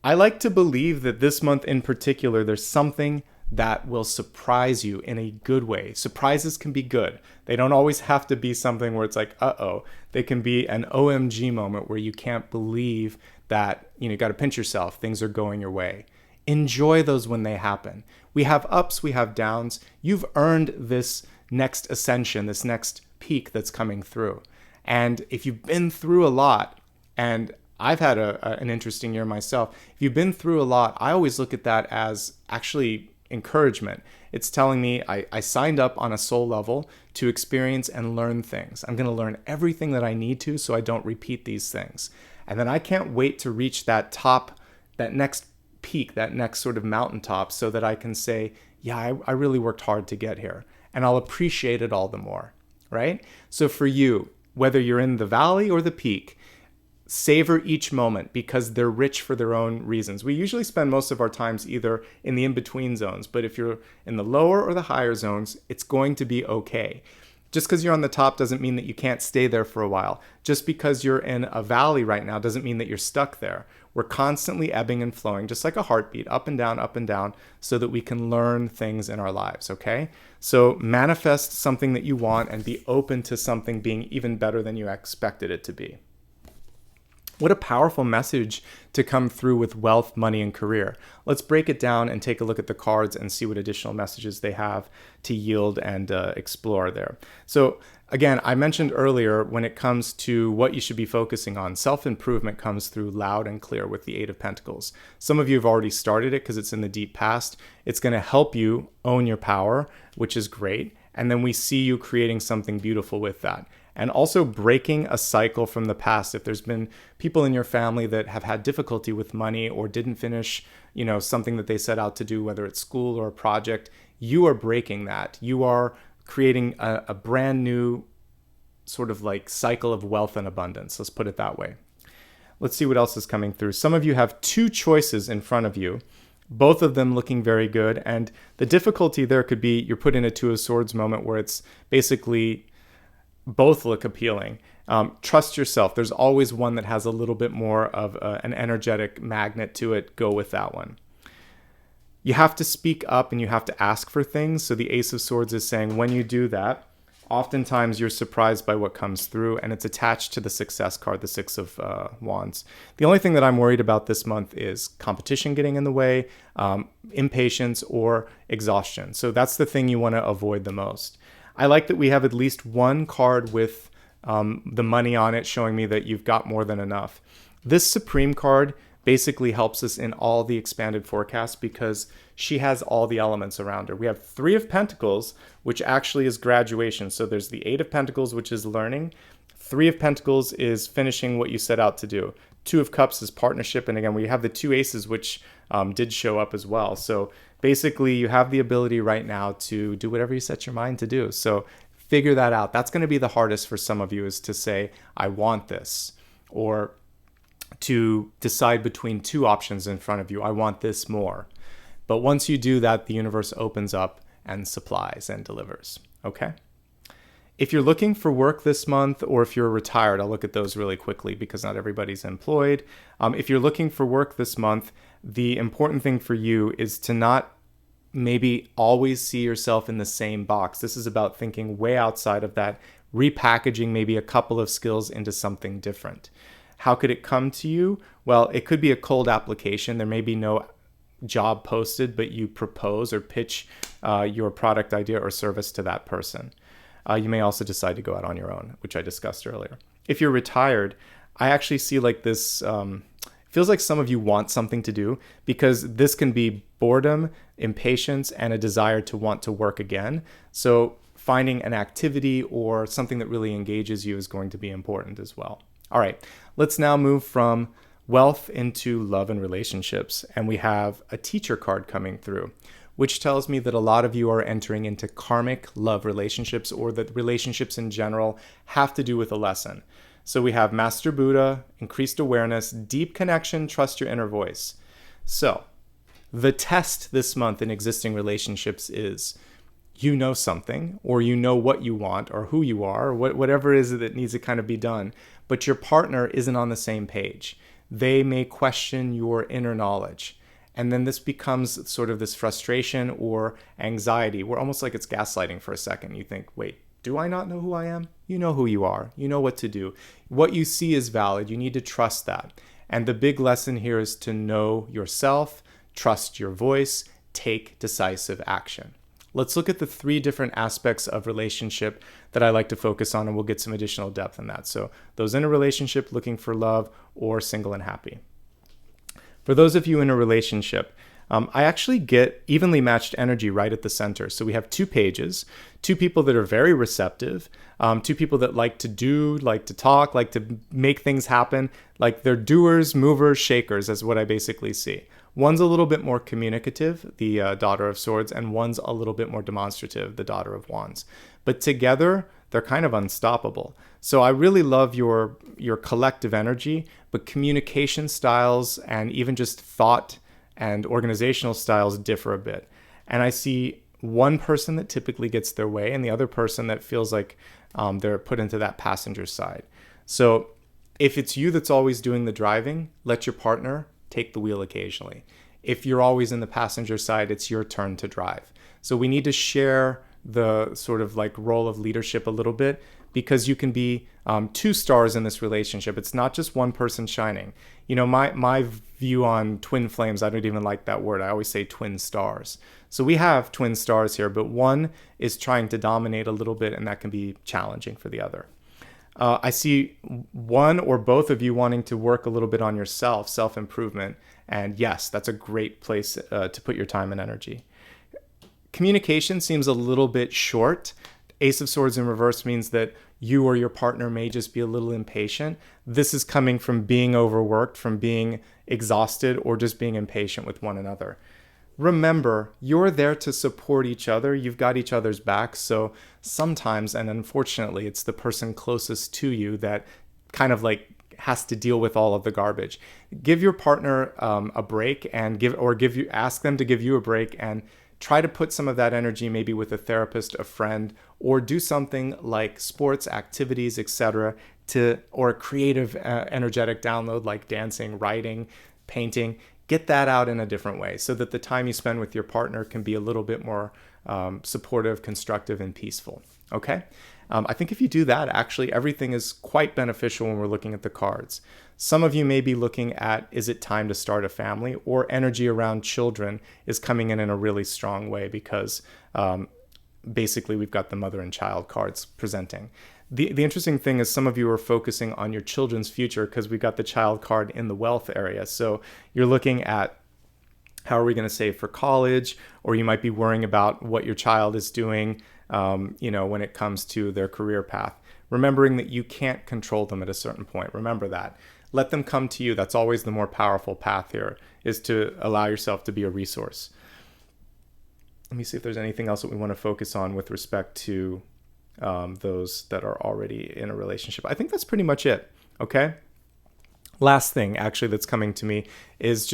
I like to believe that this month in particular, there's something that will surprise you in a good way. Surprises can be good. They don't always have to be something where it's like, uh-oh. They can be an OMG moment where you can't believe that, you got to pinch yourself. Things are going your way. Enjoy those when they happen. We have ups, we have downs. You've earned this next ascension, this next peak that's coming through. And if you've been through a lot, and I've had an interesting year myself, if you've been through a lot, I always look at that as actually encouragement. It's telling me I signed up on a soul level to experience and learn things. I'm going to learn everything that I need to so I don't repeat these things. And then I can't wait to reach that top, that next peak, that next sort of mountaintop, so that I can say, yeah, I really worked hard to get here. And I'll appreciate it all the more, right? So for you, whether you're in the valley or the peak, savor each moment because they're rich for their own reasons. We usually spend most of our times either in the in-between zones, but if you're in the lower or the higher zones, it's going to be okay. Just because you're on the top doesn't mean that you can't stay there for a while. Just because you're in a valley right now doesn't mean that you're stuck there. We're constantly ebbing and flowing, just like a heartbeat, up and down, so that we can learn things in our lives, okay? So manifest something that you want and be open to something being even better than you expected it to be. What a powerful message to come through with wealth, money, and career. Let's break it down and take a look at the cards and see what additional messages they have to yield and explore there. So again, I mentioned earlier when it comes to what you should be focusing on, self-improvement comes through loud and clear with the Eight of Pentacles. Some of you have already started it because it's in the deep past. It's going to help you own your power, which is great. And then we see you creating something beautiful with that. And also breaking a cycle from the past. If there's been people in your family that have had difficulty with money or didn't finish, something that they set out to do, whether it's school or a project, you are breaking that. You are creating a brand new sort of like cycle of wealth and abundance. Let's put it that way. Let's see what else is coming through. Some of you have two choices in front of you, both of them looking very good. And the difficulty there could be you're put in a Two of Swords moment where it's basically both look appealing. Trust yourself. There's always one that has a little bit more of an energetic magnet to it. Go with that one. You have to speak up and you have to ask for things. So the Ace of Swords is saying when you do that, oftentimes you're surprised by what comes through, and it's attached to the Success card, the Six of Wands. The only thing that I'm worried about this month is competition getting in the way, impatience, or exhaustion. So that's the thing you want to avoid the most. I like that we have at least one card with the money on it showing me that you've got more than enough. This Supreme card basically helps us in all the expanded forecasts because she has all the elements around her. We have Three of Pentacles, which actually is graduation. So there's the Eight of Pentacles, which is learning. Three of Pentacles is finishing what you set out to do. Two of Cups is partnership. And again, we have the two aces, which did show up as well. So basically, you have the ability right now to do whatever you set your mind to do. So figure that out. That's going to be the hardest for some of you, is to say, I want this, or to decide between two options in front of you. I want this more. But once you do that, the universe opens up and supplies and delivers. Okay? If you're looking for work this month, or if you're retired, I'll look at those really quickly because not everybody's employed. If you're looking for work this month, the important thing for you is to not maybe always see yourself in the same box. This is about thinking way outside of that, repackaging maybe a couple of skills into something different. How could it come to you? Well, it could be a cold application. There may be no job posted, but you propose or pitch your product idea or service to that person. You may also decide to go out on your own, which I discussed earlier. If you're retired, I actually see like this, feels like some of you want something to do, because this can be boredom, impatience, and a desire to want to work again. So finding an activity or something that really engages you is going to be important as well. All right, let's now move from wealth into love and relationships. And we have a Teacher card coming through, which tells me that a lot of you are entering into karmic love relationships, or that relationships in general have to do with a lesson. So we have Master Buddha, increased awareness, deep connection, trust your inner voice. So the test this month in existing relationships is you know something, or you know what you want, or who you are, or whatever it is that needs to kind of be done, but your partner isn't on the same page. They may question your inner knowledge. And then this becomes sort of this frustration or anxiety, where almost like it's gaslighting for a second. You think, wait, do I not know who I am? You know who you are. You know what to do. What you see is valid. You need to trust that. And the big lesson here is to know yourself, trust your voice, take decisive action. Let's look at the 3 different aspects of relationship that I like to focus on, and we'll get some additional depth in that. So those in a relationship looking for love, or single and happy. For those of you in a relationship, I actually get evenly matched energy right at the center. So we have 2 pages, 2 people that are very receptive, 2 people that like to do, like to talk, like to make things happen. Like they're doers, movers, shakers is what I basically see. One's a little bit more communicative, the Daughter of Swords, and one's a little bit more demonstrative, the Daughter of Wands. But together, they're kind of unstoppable. So I really love your collective energy, but communication styles and even just thought and organizational styles differ a bit. And I see one person that typically gets their way and the other person that feels like they're put into that passenger side. So if it's you that's always doing the driving, let your partner take the wheel occasionally. If you're always in the passenger side, it's your turn to drive. So we need to share the sort of like role of leadership a little bit, because you can be 2 stars in this relationship. It's not just one person shining. You know, my view on twin flames, I don't even like that word. I always say twin stars. So we have twin stars here, but one is trying to dominate a little bit, and that can be challenging for the other. I see one or both of you wanting to work a little bit on yourself, self-improvement. And yes, that's a great place to put your time and energy. Communication seems a little bit short. Ace of Swords in reverse means that you or your partner may just be a little impatient. This is coming from being overworked, from being exhausted, or just being impatient with one another. Remember, you're there to support each other. You've got each other's backs. So sometimes, and unfortunately, it's the person closest to you that kind of like has to deal with all of the garbage. Give your partner a break, and ask them to give you a break, and try to put some of that energy maybe with a therapist, a friend, or do something like sports, activities, etc., or a creative, energetic download like dancing, writing, painting. Get that out in a different way so that the time you spend with your partner can be a little bit more supportive, constructive, and peaceful. Okay? I think if you do that, actually, everything is quite beneficial when we're looking at the cards. Some of you may be looking at, is it time to start a family? Or energy around children is coming in a really strong way, because basically we've got the mother and child cards presenting. The interesting thing is some of you are focusing on your children's future, because we've got the child card in the wealth area. So you're looking at, how are we going to save for college? Or you might be worrying about what your child is doing, when it comes to their career path. Remembering that you can't control them at a certain point. Remember that. Let them come to you. That's always the more powerful path here, is to allow yourself to be a resource. Let me see if there's anything else that we want to focus on with respect to those that are already in a relationship. I think that's pretty much it. Okay. Last thing actually that's coming to me is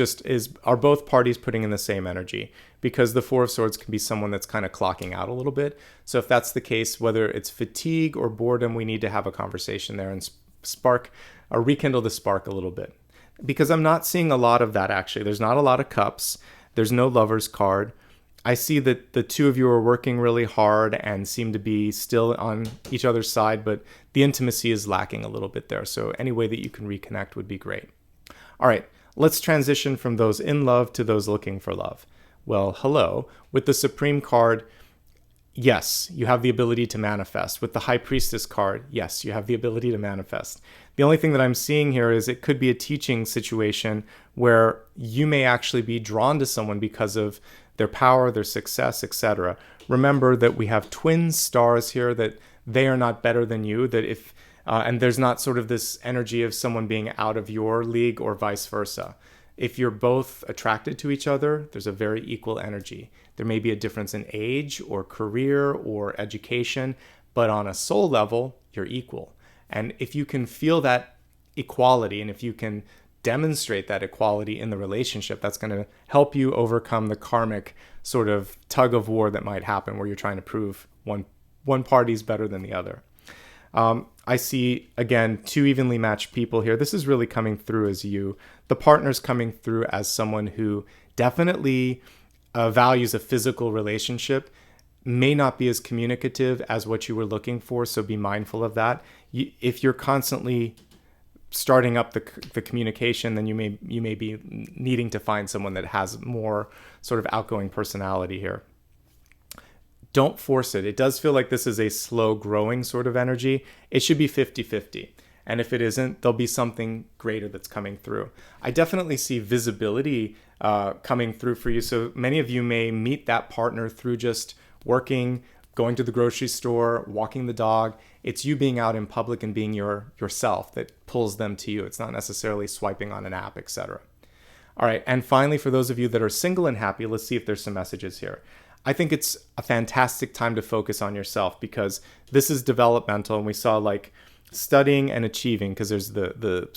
are both parties putting in the same energy? Because the Four of Swords can be someone that's kind of clocking out a little bit. So if that's the case, whether it's fatigue or boredom, we need to have a conversation there and rekindle the spark a little bit. Because I'm not seeing a lot of that actually. There's not a lot of cups. There's no Lover's card. I see that the two of you are working really hard and seem to be still on each other's side, but the intimacy is lacking a little bit there. So any way that you can reconnect would be great. All right, let's transition from those in love to those looking for love. Well, hello. With the Supreme card, yes, you have the ability to manifest. With the High Priestess card, yes, you have the ability to manifest. The only thing that I'm seeing here is it could be a teaching situation where you may actually be drawn to someone because of their power, their success, etc. Remember that we have twin stars here, that they are not better than you, that and there's not sort of this energy of someone being out of your league or vice versa. If you're both attracted to each other, there's a very equal energy. There may be a difference in age or career or education, but on a soul level, you're equal. And if you can feel that equality, and if you can demonstrate that equality in the relationship. That's going to help you overcome the karmic sort of tug of war that might happen where you're trying to prove one party's better than the other. I see, again, two evenly matched people here. This is really coming through as you. The partner's coming through as someone who definitely values a physical relationship, may not be as communicative as what you were looking for, so be mindful of that. If you're constantly starting up the communication, then you may be needing to find someone that has more sort of outgoing personality here. Don't force it. It does feel like this is a slow growing sort of energy. It should be 50-50. And if it isn't, there'll be something greater that's coming through. I definitely see visibility coming through for you. So many of you may meet that partner through just working, going to the grocery store, walking the dog. It's you being out in public and being yourself that pulls them to you. It's not necessarily swiping on an app, etc. All right. And finally, for those of you that are single and happy, let's see if there's some messages here. I think it's a fantastic time to focus on yourself because this is developmental, and we saw like studying and achieving, because there's the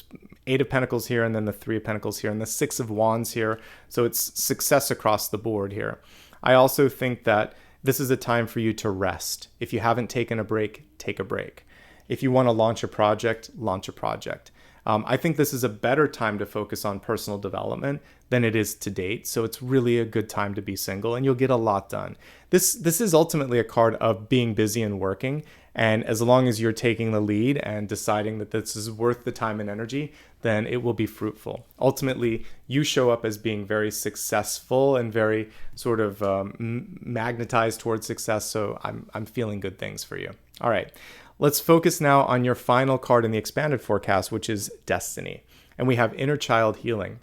Eight of Pentacles here and then the Three of Pentacles here and the Six of Wands here. So it's success across the board here. I also think that this is a time for you to rest. If you haven't taken a break, take a break. If you want to launch a project, launch a project. I think this is a better time to focus on personal development than it is to date. So it's really a good time to be single and you'll get a lot done. This is ultimately a card of being busy and working. And as long as you're taking the lead and deciding that this is worth the time and energy, then it will be fruitful. Ultimately, you show up as being very successful and very sort of magnetized towards success. So I'm feeling good things for you. All right. Let's focus now on your final card in the expanded forecast, which is Destiny. And we have Inner Child Healing.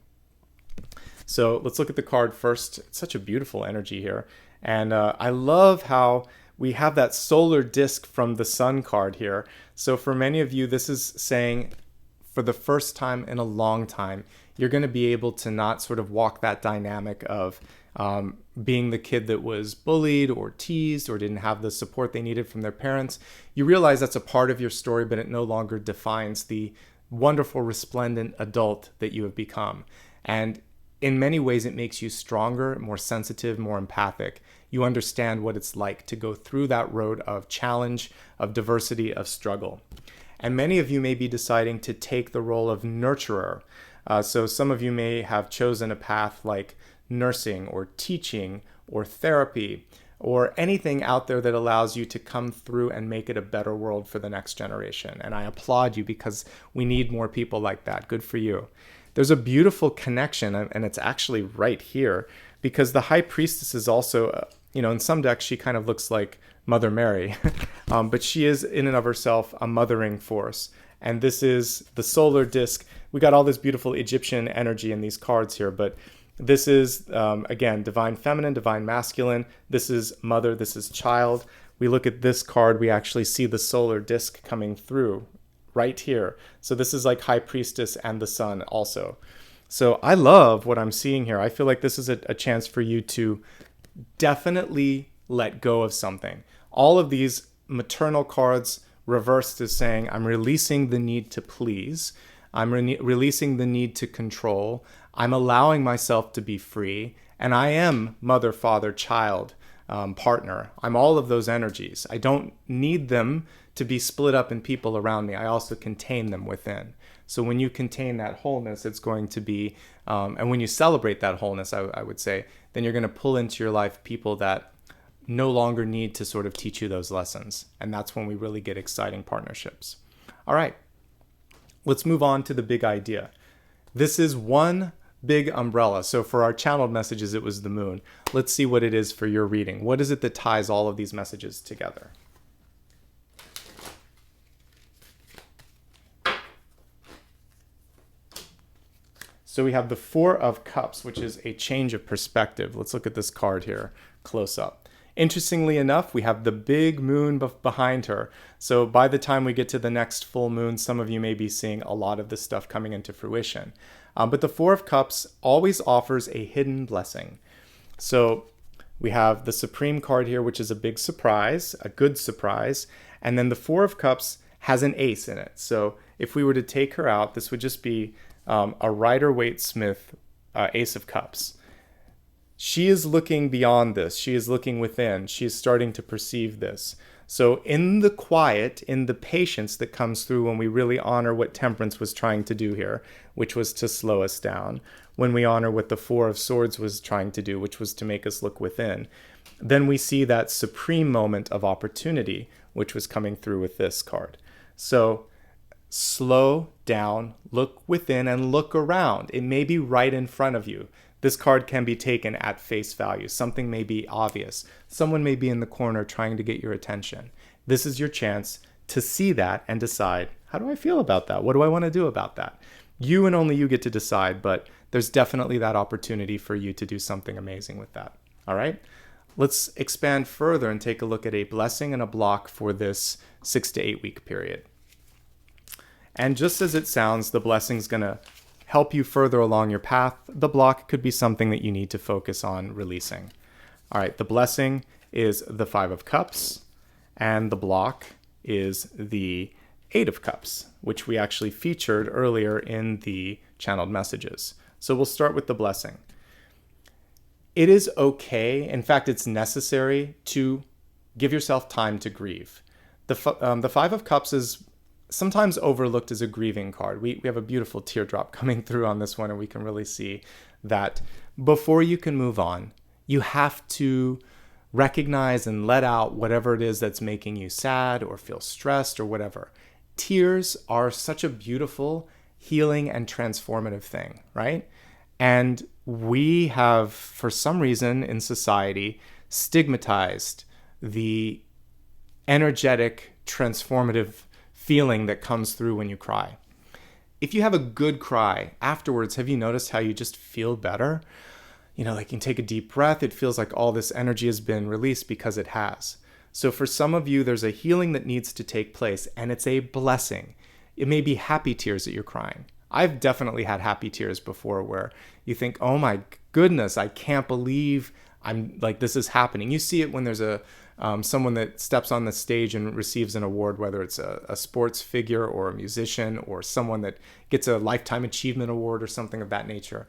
So let's look at the card first. It's such a beautiful energy here. And I love how we have that solar disk from the sun card here. So for many of you, this is saying for the first time in a long time, you're going to be able to not sort of walk that dynamic of being the kid that was bullied or teased or didn't have the support they needed from their parents. You realize that's a part of your story, but it no longer defines the wonderful, resplendent adult that you have become. And in many ways, it makes you stronger, more sensitive, more empathic. You understand what it's like to go through that road of challenge, of diversity, of struggle. And many of you may be deciding to take the role of nurturer. So some of you may have chosen a path like nursing or teaching or therapy or anything out there that allows you to come through and make it a better world for the next generation. And I applaud you because we need more people like that. Good for you. There's a beautiful connection, and it's actually right here, because the High Priestess is also, in some decks, she kind of looks like Mother Mary, but she is in and of herself a mothering force. And this is the solar disk. We got all this beautiful Egyptian energy in these cards here, but this is, again, divine feminine, divine masculine. This is mother, this is child. We look at this card, we actually see the solar disk coming through right here. So this is like High Priestess and the sun also. So I love what I'm seeing here. I feel like this is a chance for you to definitely let go of something. All of these maternal cards reversed is saying, I'm releasing the need to please. I'm releasing the need to control. I'm allowing myself to be free. And I am mother, father, child, partner. I'm all of those energies. I don't need them to be split up in people around me. I also contain them within. So when you contain that wholeness, it's going to be, and when you celebrate that wholeness, I would say, then you're going to pull into your life people that no longer need to sort of teach you those lessons. And that's when we really get exciting partnerships. All right, let's move on to the big idea. This is one big umbrella. So for our channeled messages, it was the moon. Let's see what it is for your reading. What is it that ties all of these messages together? So we have the Four of Cups, which is a change of perspective. Let's look at this card here close up. Interestingly enough, we have the big moon behind her. So by the time we get to the next full moon, some of you may be seeing a lot of this stuff coming into fruition. But the Four of Cups always offers a hidden blessing. So we have the Supreme card here, which is a big surprise, a good surprise. And then the Four of Cups has an ace in it. So if we were to take her out, this would just be a Rider-Waite-Smith Ace of Cups. She is looking beyond this. She is looking within. She is starting to perceive this. So in the quiet, in the patience that comes through when we really honor what Temperance was trying to do here, which was to slow us down, when we honor what the Four of Swords was trying to do, which was to make us look within, then we see that supreme moment of opportunity, which was coming through with this card. So slow down, look within, and look around. It may be right in front of you. This card can be taken at face value. Something may be obvious. Someone may be in the corner trying to get your attention. This is your chance to see that and decide, how do I feel about that? What do I want to do about that? You and only you get to decide, but there's definitely that opportunity for you to do something amazing with that. All right? Let's expand further and take a look at a blessing and a block for this 6 to 8 week period. And just as it sounds, the blessing's going to help you further along your path. The block could be something that you need to focus on releasing. All right, the blessing is the 5 of Cups, and the block is the 8 of Cups, which we actually featured earlier in the channeled messages. So we'll start with the blessing. It is okay, in fact, it's necessary to give yourself time to grieve. The 5 of Cups is sometimes overlooked as a grieving card. We have a beautiful teardrop coming through on this one, and we can really see that before you can move on, you have to recognize and let out whatever it is that's making you sad or feel stressed or whatever. Tears are such a beautiful, healing, and transformative thing, right? And we have, for some reason in society, stigmatized the energetic, transformative feeling that comes through when you cry. If you have a good cry afterwards, have you noticed how you just feel better? You know, like you can take a deep breath. It feels like all this energy has been released because it has. So for some of you, there's a healing that needs to take place, and it's a blessing. It may be happy tears that you're crying. I've definitely had happy tears before where you think, oh my goodness, I can't believe I'm like, this is happening. You see it when there's someone that steps on the stage and receives an award, whether it's a sports figure or a musician or someone that gets a lifetime achievement award or something of that nature,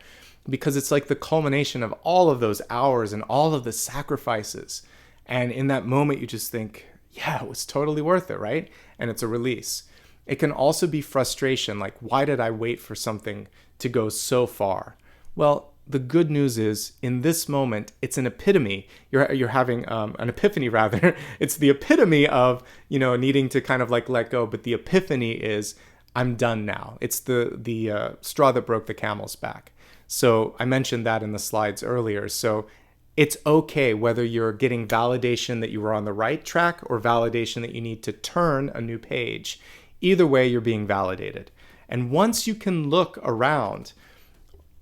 because it's like the culmination of all of those hours and all of the sacrifices. And in that moment, you just think, yeah, it was totally worth it, right? And it's a release. It can also be frustration, like, why did I wait for something to go so far? Well, the good news is, in this moment, it's an epitome. You're having an epiphany, rather. It's the epitome of, needing to kind of like let go. But the epiphany is, I'm done now. It's the straw that broke the camel's back. So I mentioned that in the slides earlier. So it's okay whether you're getting validation that you were on the right track or validation that you need to turn a new page. Either way, you're being validated. And once you can look around,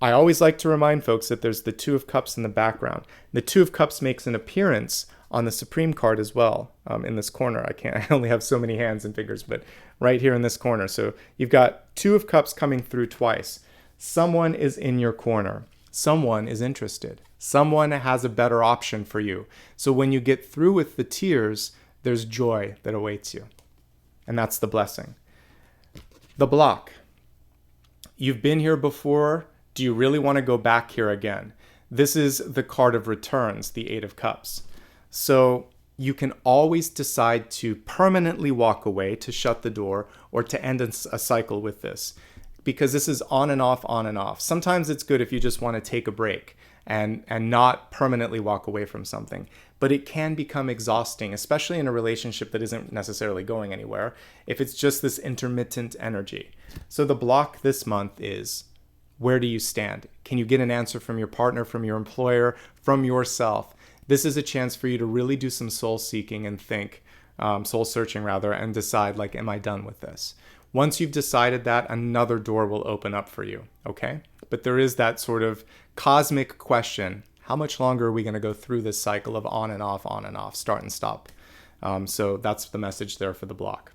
I always like to remind folks that there's the 2 of Cups in the background. The 2 of Cups makes an appearance on the Supreme card as well, in this corner. I only have so many hands and fingers, but right here in this corner. So you've got 2 of Cups coming through twice. Someone is in your corner. Someone is interested. Someone has a better option for you. So when you get through with the tears, there's joy that awaits you. And that's the blessing. The block. You've been here before. Do you really want to go back here again? This is the card of returns, the 8 of Cups. So you can always decide to permanently walk away, to shut the door, or to end a cycle with this. Because this is on and off, on and off. Sometimes it's good if you just want to take a break and not permanently walk away from something. But it can become exhausting, especially in a relationship that isn't necessarily going anywhere, if it's just this intermittent energy. So the block this month is, where do you stand? Can you get an answer from your partner, from your employer, from yourself? This is a chance for you to really do some soul seeking and think, soul searching rather, and decide, like, am I done with this? Once you've decided that, another door will open up for you, okay? But there is that sort of cosmic question. How much longer are we going to go through this cycle of on and off, start and stop? So that's the message there for the block.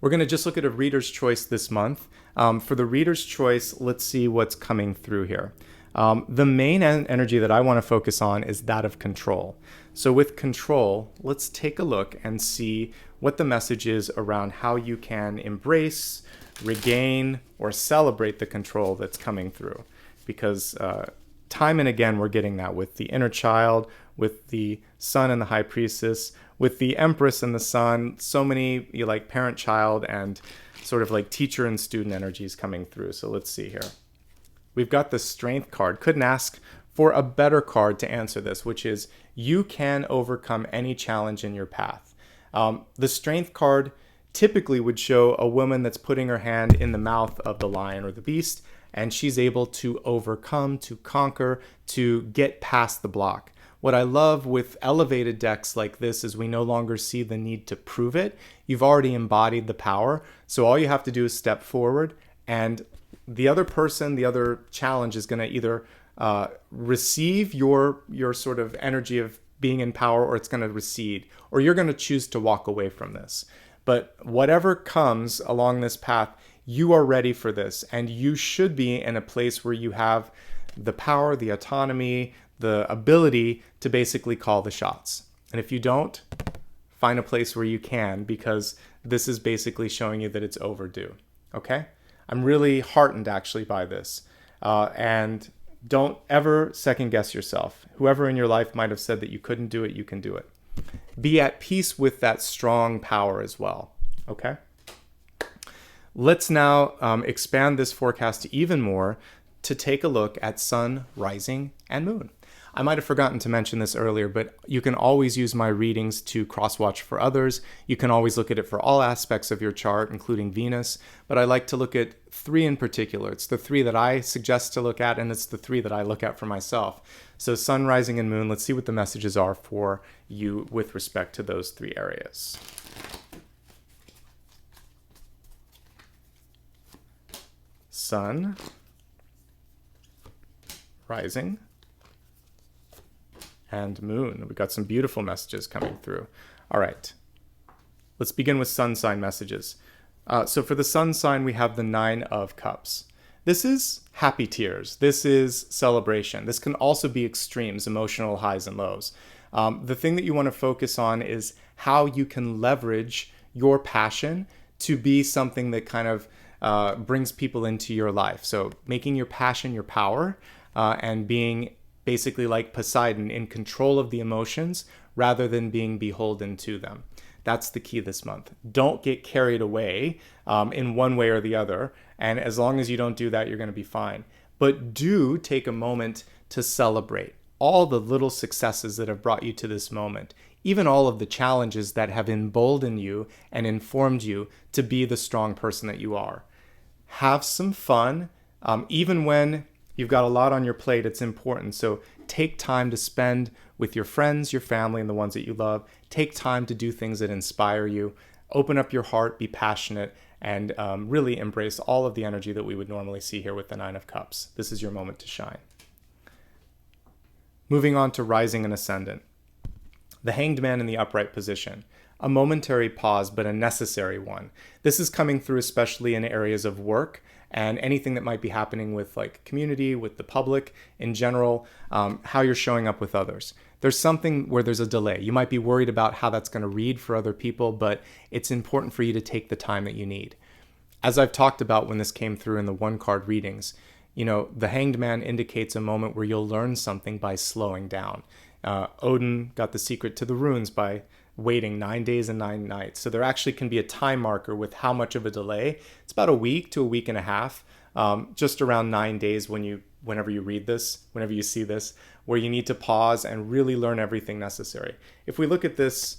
We're going to just look at a reader's choice this month. For the reader's choice, let's see what's coming through here. The main energy that I want to focus on is that of control. So with control, let's take a look and see what the message is around how you can embrace, regain or celebrate the control that's coming through. Because time and again, we're getting that with the inner child, with the sun and the high priestess, with the empress and the sun, so many like parent-child and sort of like teacher and student energies coming through. So let's see here. We've got the strength card. Couldn't ask for a better card to answer this, which is you can overcome any challenge in your path. The strength card typically would show a woman that's putting her hand in the mouth of the lion or the beast, and she's able to overcome, to conquer, to get past the block. What I love with elevated decks like this is we no longer see the need to prove it. You've already embodied the power, so all you have to do is step forward, and the other person, the other challenge is going to either receive your sort of energy of being in power, or it's going to recede, or you're going to choose to walk away from this. But whatever comes along this path, you are ready for this, and you should be in a place where you have the power, the autonomy, the ability to basically call the shots. And if you don't, find a place where you can, because this is basically showing you that it's overdue. Okay? I'm really heartened actually by this. And don't ever second guess yourself. Whoever in your life might have said that you couldn't do it, you can do it. Be at peace with that strong power as well. Okay? Let's now expand this forecast even more to take a look at sun, rising, and moon. I might have forgotten to mention this earlier, but you can always use my readings to cross-watch for others. You can always look at it for all aspects of your chart, including Venus, but I like to look at 3 in particular. It's the 3 that I suggest to look at, and it's the 3 that I look at for myself. So sun, rising, and moon, let's see what the messages are for you with respect to those 3 areas. Sun, rising, and moon. We got some beautiful messages coming through. All right, let's begin with sun sign messages. So for the sun sign, we have the 9 of Cups. This is happy tears. This is celebration. This can also be extremes, emotional highs and lows. The thing that you want to focus on is how you can leverage your passion to be something that kind of brings people into your life. So making your passion your power, and being basically like Poseidon, in control of the emotions rather than being beholden to them. That's the key this month. Don't get carried away in one way or the other. And as long as you don't do that, you're going to be fine. But do take a moment to celebrate all the little successes that have brought you to this moment, even all of the challenges that have emboldened you and informed you to be the strong person that you are. Have some fun, even when you've got a lot on your plate. It's important. So take time to spend with your friends, your family, and the ones that you love. Take time to do things that inspire you. Open up your heart, be passionate, and really embrace all of the energy that we would normally see here with the 9 of Cups. This is your moment to shine. Moving on to rising and ascendant. The Hanged Man in the upright position. A momentary pause, but a necessary one. This is coming through especially in areas of work and anything that might be happening with like community, with the public in general, how you're showing up with others. There's something where there's a delay. You might be worried about how that's going to read for other people, but it's important for you to take the time that you need. As I've talked about when this came through in the 1-card readings, you know, the Hanged Man indicates a moment where you'll learn something by slowing down. Odin got the secret to the runes by waiting 9 days and 9 nights. So there actually can be a time marker with how much of a delay. It's about a week to a week and a half, just around 9 days whenever you read this, whenever you see this, where you need to pause and really learn everything necessary. If we look at this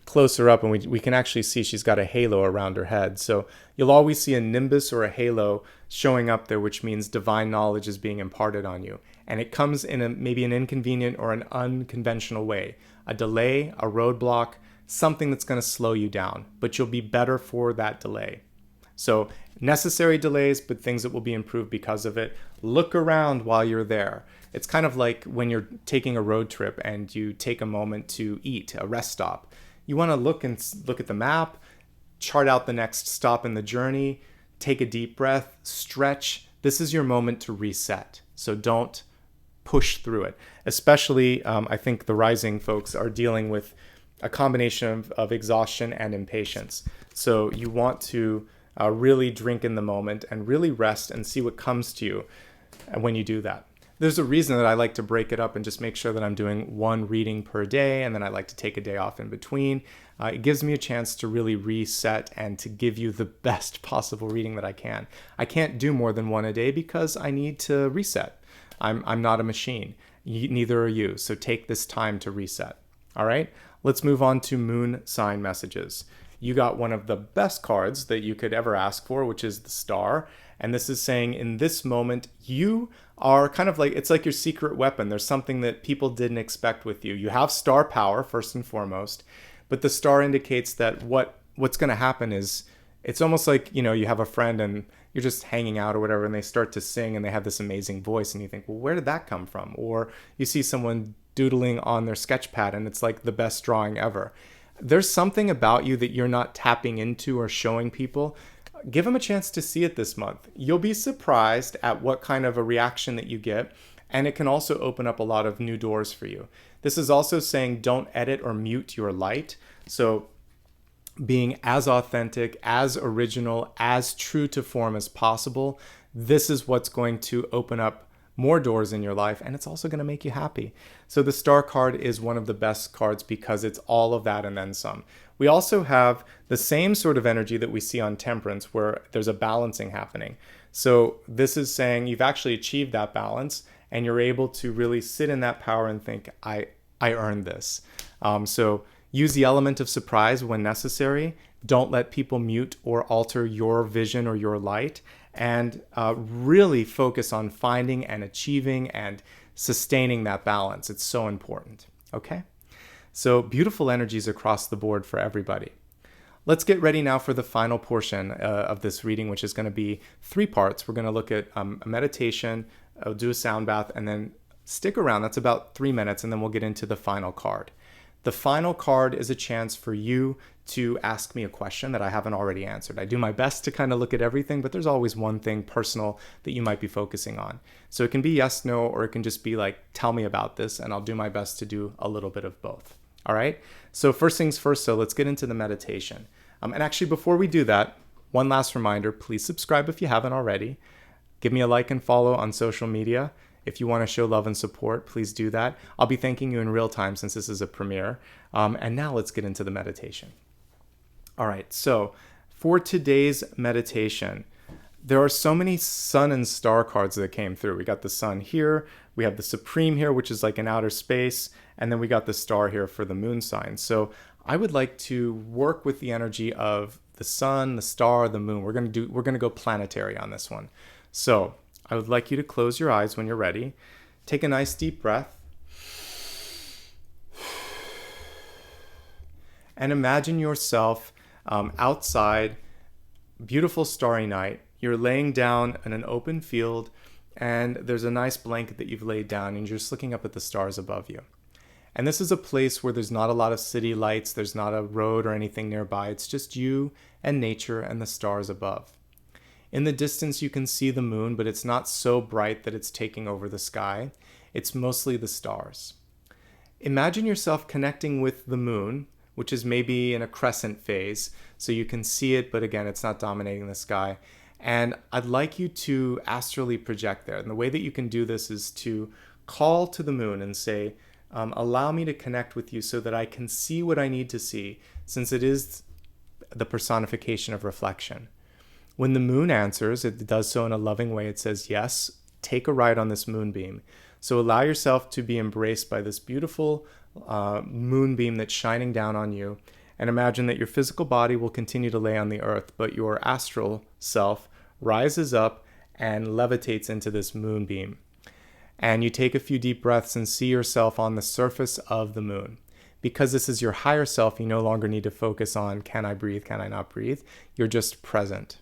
closer up, and we can actually see she's got a halo around her head. So you'll always see a nimbus or a halo showing up there, which means divine knowledge is being imparted on you. And it comes in maybe an inconvenient or an unconventional way. A delay, a roadblock, something that's going to slow you down, but you'll be better for that delay. So necessary delays, but things that will be improved because of it. Look around while you're there. It's kind of like when you're taking a road trip and you take a moment to eat, a rest stop. You want to look at the map, chart out the next stop in the journey, take a deep breath, stretch. This is your moment to reset. So don't push through it. Especially, I think the rising folks are dealing with a combination of exhaustion and impatience. So you want to really drink in the moment and really rest and see what comes to you when you do that. There's a reason that I like to break it up and just make sure that I'm doing one reading per day, and then I like to take a day off in between. It gives me a chance to really reset and to give you the best possible reading that I can. I can't do more than one a day because I need to reset. I'm not a machine. Neither are you. So take this time to reset. All right, let's move on to moon sign messages. You got one of the best cards that you could ever ask for, which is the Star. And this is saying in this moment, you are kind of like, it's like your secret weapon. There's something that people didn't expect with you. You have star power, first and foremost, but the star indicates that what's going to happen is, it's almost like, you have a friend and you're just hanging out or whatever, and they start to sing and they have this amazing voice and you think, well, where did that come from? Or you see someone doodling on their sketch pad and it's like the best drawing ever. There's something about you that you're not tapping into or showing people. Give them a chance to see it this month. You'll be surprised at what kind of a reaction that you get, and it can also open up a lot of new doors for you. This is also saying don't edit or mute your light. So being as authentic, as original, as true to form as possible, this is what's going to open up more doors in your life, and it's also going to make you happy. So the Star card is one of the best cards because it's all of that and then some. We also have the same sort of energy that we see on Temperance, where there's a balancing happening. So this is saying you've actually achieved that balance and you're able to really sit in that power and think, I earned this. So use the element of surprise when necessary. Don't let people mute or alter your vision or your light, and really focus on finding and achieving and sustaining that balance. It's so important. Okay? So beautiful energies across the board for everybody. Let's get ready now for the final portion of this reading, which is going to be 3 parts. We're going to look at a meditation, do a sound bath, and then stick around. That's about 3 minutes, and then we'll get into the final card. The final card is a chance for you to ask me a question that I haven't already answered. I do my best to kind of look at everything, but there's always one thing personal that you might be focusing on. So it can be yes, no, or it can just be like, tell me about this, and I'll do my best to do a little bit of both. All right? So first things first, so let's get into the meditation. And actually, before we do that, one last reminder, please subscribe if you haven't already. Give me a like and follow on social media. If you want to show love and support, please do that. I'll be thanking you in real time since this is a premiere. And now let's get into the meditation. All right, so for today's meditation, there are so many sun and star cards that came through. We got the sun here, we have the supreme here, which is like an outer space, and then we got the star here for the moon sign. So I would like to work with the energy of the sun, the star, the moon. We're going to go planetary on this one. So I would like you to close your eyes when you're ready. Take a nice deep breath. And imagine yourself outside, beautiful starry night. You're laying down in an open field, and there's a nice blanket that you've laid down, and you're just looking up at the stars above you. And this is a place where there's not a lot of city lights, there's not a road or anything nearby. It's just you and nature and the stars above. In the distance, you can see the moon, but it's not so bright that it's taking over the sky. It's mostly the stars. Imagine yourself connecting with the moon, which is maybe in a crescent phase, so you can see it, but again, it's not dominating the sky. And I'd like you to astrally project there. And the way that you can do this is to call to the moon and say, allow me to connect with you so that I can see what I need to see, since it is the personification of reflection. When the moon answers, it does so in a loving way. It says, yes, take a ride on this moonbeam. So allow yourself to be embraced by this beautiful moonbeam that's shining down on you. And imagine that your physical body will continue to lay on the earth, but your astral self rises up and levitates into this moonbeam. And you take a few deep breaths and see yourself on the surface of the moon. Because this is your higher self, you no longer need to focus on, can I breathe, can I not breathe? You're just present.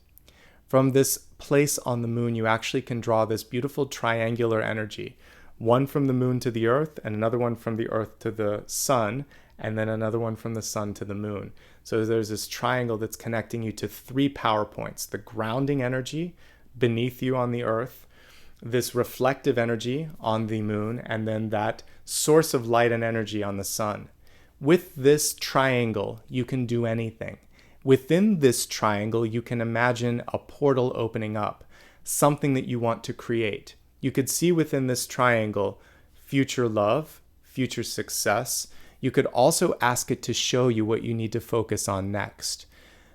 From this place on the moon, you actually can draw this beautiful triangular energy. One from the moon to the earth, and another one from the earth to the sun, and then another one from the sun to the moon. So there's this triangle that's connecting you to 3 power points: the grounding energy beneath you on the earth, this reflective energy on the moon, and then that source of light and energy on the sun. With this triangle, you can do anything. Within this triangle, you can imagine a portal opening up, something that you want to create. You could see within this triangle future love, future success. You could also ask it to show you what you need to focus on next.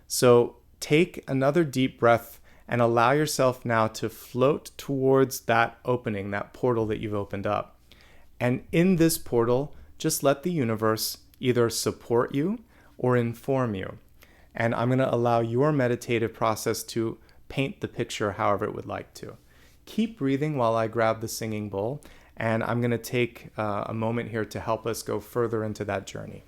So take another deep breath and allow yourself now to float towards that opening, that portal that you've opened up. And in this portal, just let the universe either support you or inform you. And I'm going to allow your meditative process to paint the picture however it would like to. Keep breathing while I grab the singing bowl, and I'm going to take a moment here to help us go further into that journey.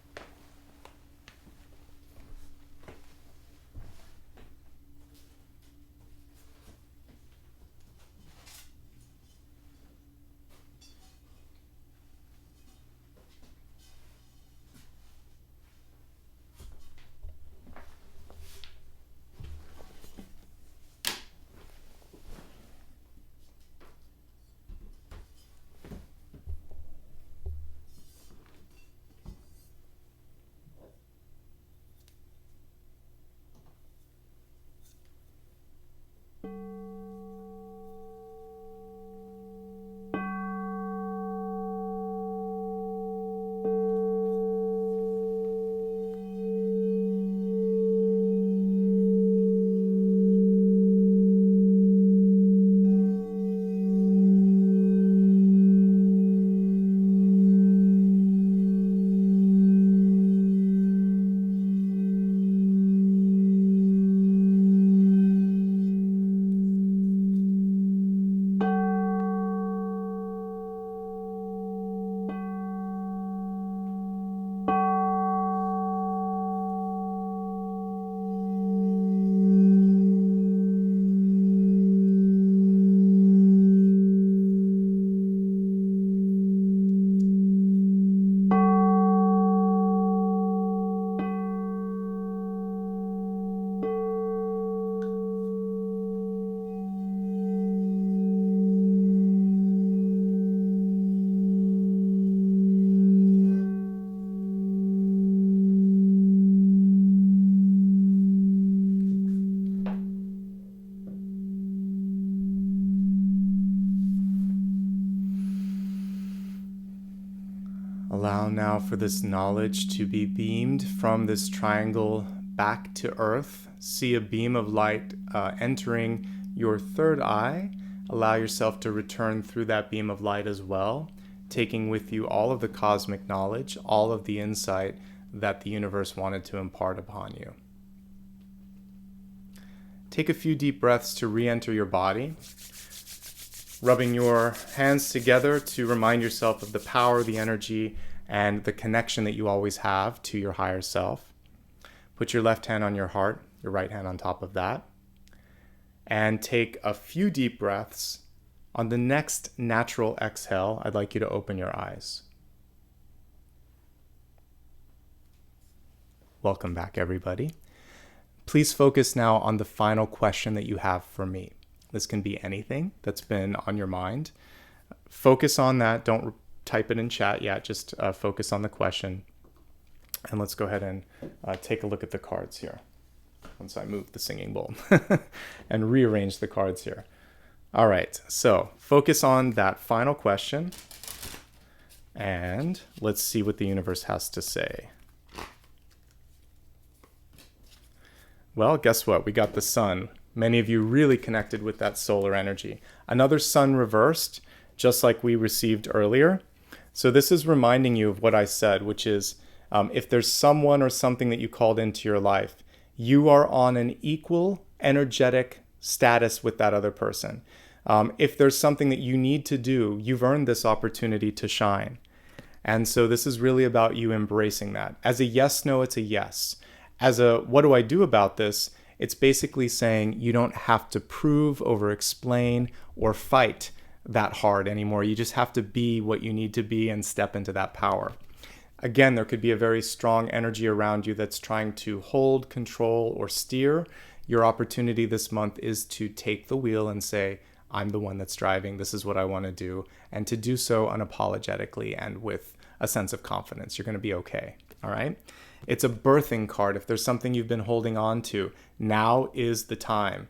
Allow now for this knowledge to be beamed from this triangle back to earth. See a beam of light entering your third eye. Allow yourself to return through that beam of light as well, taking with you all of the cosmic knowledge, all of the insight that the universe wanted to impart upon you. Take a few deep breaths to re-enter your body, rubbing your hands together to remind yourself of the power, the energy, and the connection that you always have to your higher self. Put your left hand on your heart, your right hand on top of that, and take a few deep breaths. On the next natural exhale, I'd like you to open your eyes. Welcome back, everybody. Please focus now on the final question that you have for me. This can be anything that's been on your mind. Focus on that. Don't type it in chat yet. Just focus on the question. And let's go ahead and take a look at the cards here. Once I move the singing bowl and rearrange the cards here. All right, so focus on that final question. And let's see what the universe has to say. Well, guess what? We got the sun. Many of you really connected with that solar energy. Another sun reversed, just like we received earlier. So this is reminding you of what I said, which is if there's someone or something that you called into your life, you are on an equal energetic status with that other person. If there's something that you need to do, you've earned this opportunity to shine. And so this is really about you embracing that. As a yes, no, it's a yes. As a what do I do about this? It's basically saying you don't have to prove, over explain, or fight that hard anymore. You just have to be what you need to be and step into that power. Again, there could be a very strong energy around you that's trying to hold, control, or steer. Your opportunity this month is to take the wheel and say, I'm the one that's driving. This is what I want to do. And to do so unapologetically and with a sense of confidence. You're going to be okay. All right? It's a birthing card. If there's something you've been holding on to, now is the time.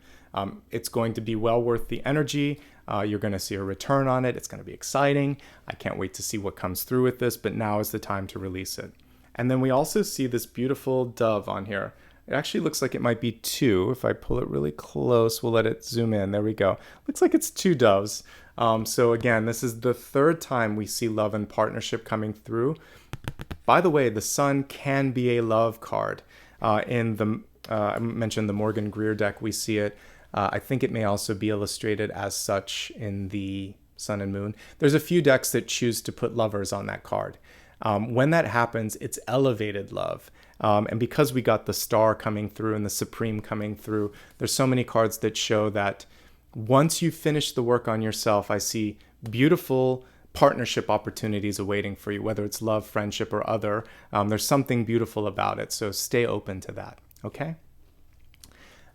It's going to be well worth the energy. You're going to see a return on it. It's going to be exciting. I can't wait to see what comes through with this, but now is the time to release it. And then we also see this beautiful dove on here. It actually looks like it might be two. If I pull it really close, we'll let it zoom in. There we go. Looks like it's two doves. So again, this is the third time we see love and partnership coming through. By the way, the sun can be a love card. I mentioned the Morgan Greer deck, we see it. I think it may also be illustrated as such in the Sun and Moon. There's a few decks that choose to put lovers on that card. When that happens, it's elevated love. And because we got the Star coming through and the Supreme coming through, there's so many cards that show that once you finish the work on yourself, I see beautiful partnership opportunities awaiting for you, whether it's love, friendship, or other. There's something beautiful about it. So stay open to that. Okay?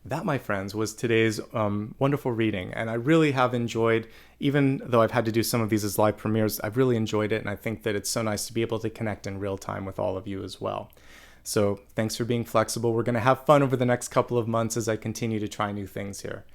That, my friends, was today's wonderful reading. And I really have enjoyed, even though I've had to do some of these as live premieres, I've really enjoyed it. And I think that it's so nice to be able to connect in real time with all of you as well. So thanks for being flexible. We're going to have fun over the next couple of months as I continue to try new things here.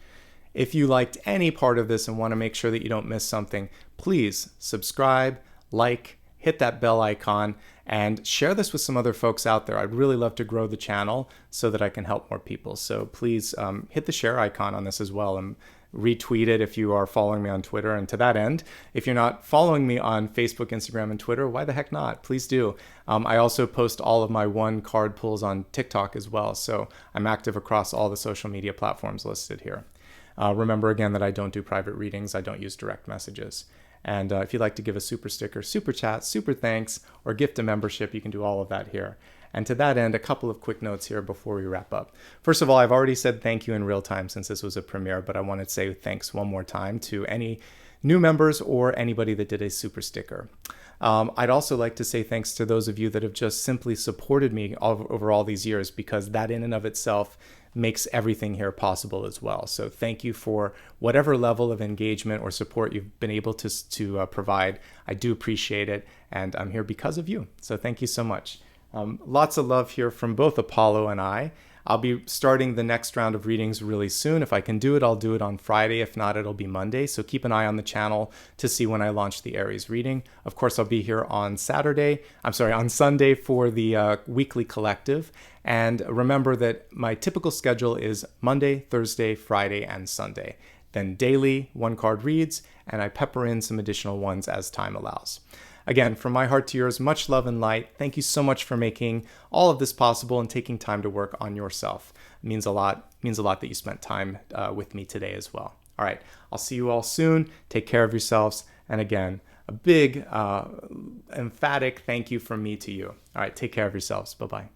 If you liked any part of this and want to make sure that you don't miss something, please subscribe, like, hit that bell icon, and share this with some other folks out there. I'd really love to grow the channel so that I can help more people. So please hit the share icon on this as well and retweet it if you are following me on Twitter. And to that end, if you're not following me on Facebook, Instagram, and Twitter, why the heck not? Please do. I also post all of my one card pulls on TikTok as well. So I'm active across all the social media platforms listed here. Remember again that I don't do private readings. I don't use direct messages. And if you'd like to give a super sticker, super chat, super thanks, or gift a membership, you can do all of that here. And to that end, a couple of quick notes here before we wrap up. First of all, I've already said thank you in real time since this was a premiere, but I want to say thanks one more time to any new members or anybody that did a super sticker. I'd also like to say thanks to those of you that have just simply supported me over all these years, because that in and of itself makes everything here possible as well. So thank you for whatever level of engagement or support you've been able to provide. I do appreciate it, and I'm here because of you. So thank you so much. Lots of love here from both Apollo and I. I'll be starting the next round of readings really soon. If I can do it, I'll do it on Friday. If not, it'll be Monday. So keep an eye on the channel to see when I launch the Aries reading. Of course, I'll be here on Sunday for the weekly collective. And remember that my typical schedule is Monday, Thursday, Friday, and Sunday. Then daily one-card reads, and I pepper in some additional ones as time allows. Again, from my heart to yours, much love and light. Thank you so much for making all of this possible and taking time to work on yourself. It means a lot that you spent time with me today as well. All right, I'll see you all soon. Take care of yourselves. And again, a big, emphatic thank you from me to you. All right, take care of yourselves. Bye-bye.